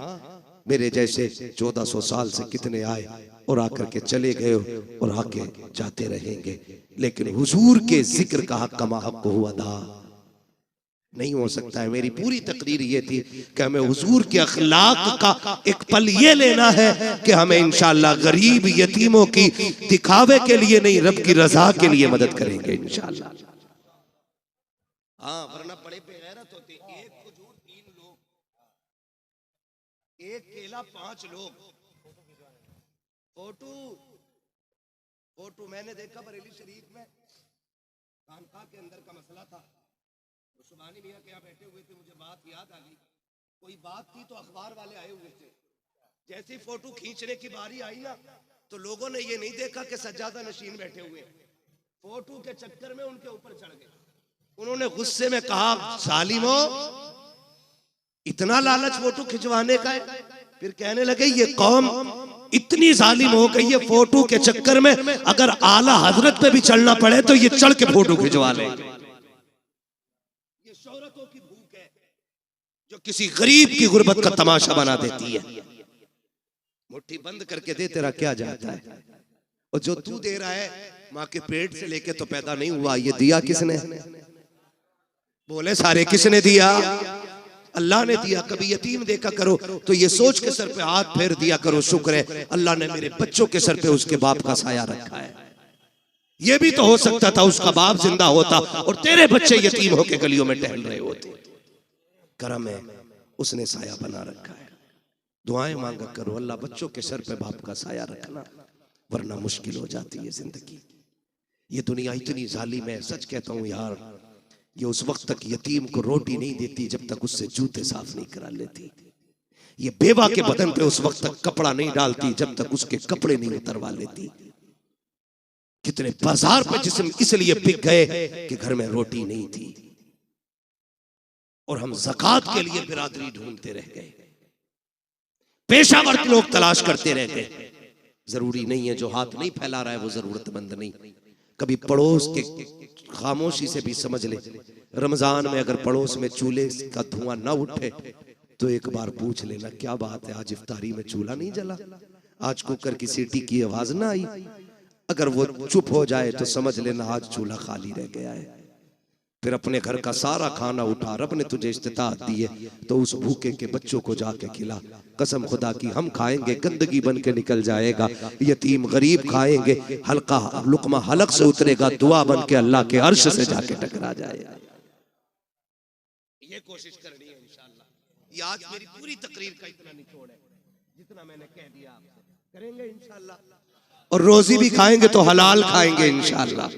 मेरे जैसे 1400 साल से कितने आए और आकर के चले गए और आके जाते रहेंगे, लेकिन हुजूर के जिक्र का हक कमा हक हुआ अदा नहीं हो सकता है। मेरी पूरी तकरीर ये थी कि हमें हुजूर के अखलाक का एक पल ये लेना है कि हमें इंशाअल्लाह गरीब यतीमों की दिखावे के लिए नहीं, रब की रजा के लिए मदद करेंगे इंशाअल्लाह। हाँ, वरना बड़े बेगैरत होते, एक खजूर 3 लोग, एक केला 5 लोग। फोटो मैंने देखा बरेली शरीफ में, खानका के अंदर का मसला था, सुबानी मियां के यहाँ बैठे हुए थे, मुझे बात याद आ गई। कोई बात थी तो अखबार वाले आए हुए थे, जैसे ही फोटो खींचने की बारी आई ना तो लोगों ने ये नहीं देखा कि सज्जादा नशीन बैठे हुए, फोटो के चक्कर में उनके ऊपर चढ़ गए। उन्होंने गुस्से में कहा, सालिमो इतना लालच फोटो खिंचवाने का है? फिर कहने लगे ये कौम इतनी जालिम हो गई है, फोटो के चक्कर में अगर आला हजरत पे भी चलना पड़े तो ये चढ़ के फोटो खिंचवा ले। ये शोहरतों की भूख है जो किसी गरीब की गुर्बत का तमाशा बना देती है। मुट्ठी बंद करके दे, तेरा क्या जाता है? और जो तू दे रहा है माँ के पेट से लेके तो पैदा नहीं हुआ, ये दिया किसने? बोले सारे किसने दिया? अल्लाह ने दिया। कभी यतीम देखा करो तो ये सोच के सर पे हाथ फेर दिया करो, शुक्र है अल्लाह ने मेरे बच्चों के सर पे उसके बाप का साया रखा है। ये भी तो हो सकता था उसका बाप जिंदा होता और तेरे बच्चे यतीम होके गलियों में टहल रहे होते। करम है, उसने साया बना रखा है। दुआएं मांगा करो, अल्लाह बच्चों के सर पे बाप का साया रखना, वरना मुश्किल हो जाती है जिंदगी। ये दुनिया इतनी जालिम है, सच कहता हूं यार, ये उस वक्त तक यतीम को रोटी नहीं देती जब तक उससे जूते साफ नहीं करा लेती। ये बेवा के बदन पे उस वक्त तक कपड़ा नहीं डालती जब तक उसके कपड़े नहीं उतरवा लेती। कितने बाजार पे जिस्म इसलिए बिक गए कि घर में रोटी नहीं थी, और हम ज़कात के लिए बिरादरी ढूंढते रह गए, पेशावर लोग तलाश करते रह गए। जरूरी नहीं है जो हाथ नहीं फैला रहा है वो जरूरतमंद नहीं। कभी पड़ोस के खामोशी से भी समझ ले, रमजान में अगर पड़ोस में चूल्हे का धुआं ना उठे तो एक बार पूछ लेना, क्या बात है आज इफ्तारी में चूल्हा नहीं जला, आज कुकर की सीटी की आवाज ना आई। अगर वो चुप हो जाए तो समझ लेना आज चूल्हा खाली रह गया है। फिर अपने घर का सारा खाना उठा, रब ने तुझे इस्तिताअत दी है तो उस भूखे के बच्चों को जाके खिला। कसम खुदा की हम खाएंगे गंदगी बन के निकल जाएगा, यतीम गरीब खाएंगे हल्का लुकमा हलक से उतरेगा, दुआ बन के अल्लाह के अर्श से जाके टकरा जाएगा। ये कोशिश करनी है इंशाअल्लाह। ये आज मेरी पूरी तकरीर का इतना निचोड़ है, जितना मैंने कह दिया आपसे करेंगे इंशाअल्लाह। और रोजी भी खाएंगे तो हलाल खाएंगे इंशाअल्लाह।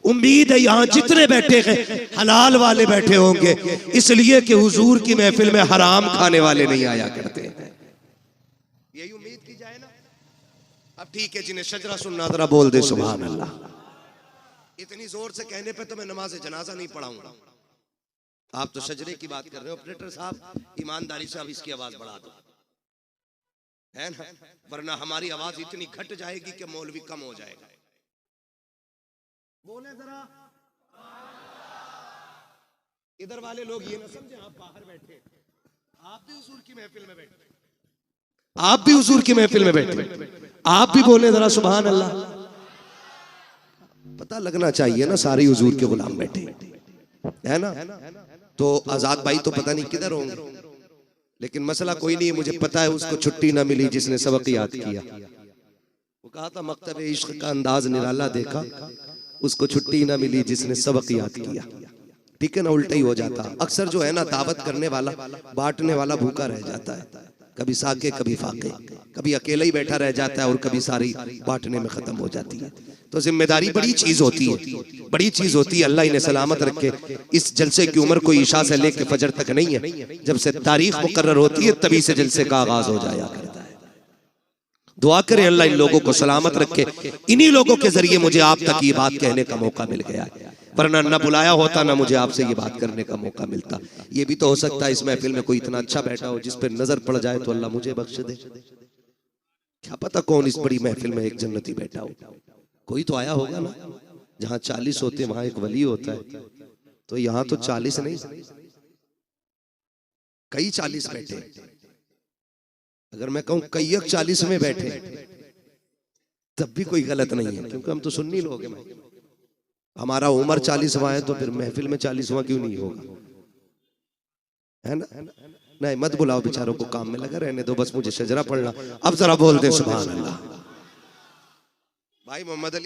उम्मीद है यहाँ जितने बैठे हैं हलाल वाले बैठे होंगे, इसलिए कि हुजूर की महफिल में हराम खाने वाले नहीं आया करते हैं। यही उम्मीद की जाए ना। अब ठीक है, जिन्हें शजरा सुनना जरा बोल दे सुभान अल्लाह। इतनी जोर से कहने पे तो मैं नमाज जनाजा नहीं पढ़ाऊंगा। आप तो शजरे की बात कर रहे हो, ऑपरेटर साहब ईमानदारी से अब इसकी आवाज बढ़ा दो, है ना, वरना हमारी आवाज इतनी घट जाएगी कि मौलवी कम हो जाएगा। बोले जरा। इधर वाले लोग ये ना समझे आप बाहर बैठे, आप भी हुजूर की महफिल में बैठे, आप भी हुजूर की महफिल में बैठे, आप भी बोले जरा सुभान अल्लाह। पता लगना चाहिए ना सारी हुजूर के गुलाम बैठे, है ना। तो आजाद भाई तो पता नहीं किधर होंगे, लेकिन मसला कोई नहीं है, मुझे पता है उसको छुट्टी ना मिली जिसने सबक याद किया। वो कहा था मकतब इश्क का अंदाज निराला देखा, उसको छुट्टी ना मिली जिसने सबक याद किया। ठीक है ना, उल्टा ही हो जाता। अक्सर जो है ना दावत करने वाला बांटने वाला भूखा रह जाता है, कभी साके कभी फाके, कभी अकेला ही बैठा रह जाता है और कभी सारी बांटने में खत्म हो जाती है। तो जिम्मेदारी बड़ी चीज होती है, बड़ी चीज होती है। अल्लाह इन्हें सलामत रखे। इस जलसे की उम्र कोई ईशा से लेकर फजर तक नहीं है, जब से तारीख मुकर्रर होती है तभी से जलसे का आगाज हो जाया करता है। दुआ करें अल्लाह इन लोगों को सलामत रखे। इन्हीं लोगों के जरिए मुझे आप तक ये बात कहने का मौका मिल गया, वरना न बुलाया होता ना मुझे आपसे ये बात करने का मौका मिलता। ये भी तो हो सकता है इस महफिल में कोई इतना अच्छा बैठा हो जिस पर नजर पड़ जाए तो अल्लाह मुझे बख्श दे। क्या पता कौन इस बड़ी महफिल में एक जन्नती बैठा हो। कोई तो आया होगा ना। जहां 40 होते वहां एक वली होता है, तो यहां तो 40 नहीं, कई 40 बैठे। अगर मैं कहूं कई 40 में बैठे तब भी कोई गलत नहीं है, क्योंकि हम तो सुन्नी लोग हैं। हमारा उम्र 40वां है, तो फिर महफिल में 40वां क्यों नहीं होगा, है ना। नहीं मत बुलाओ बेचारों को, काम में लगा रहने दो, बस मुझे शजरा पढ़ना। अब जरा बोल दे सुभान अल्लाह। भाई मोहम्मद अली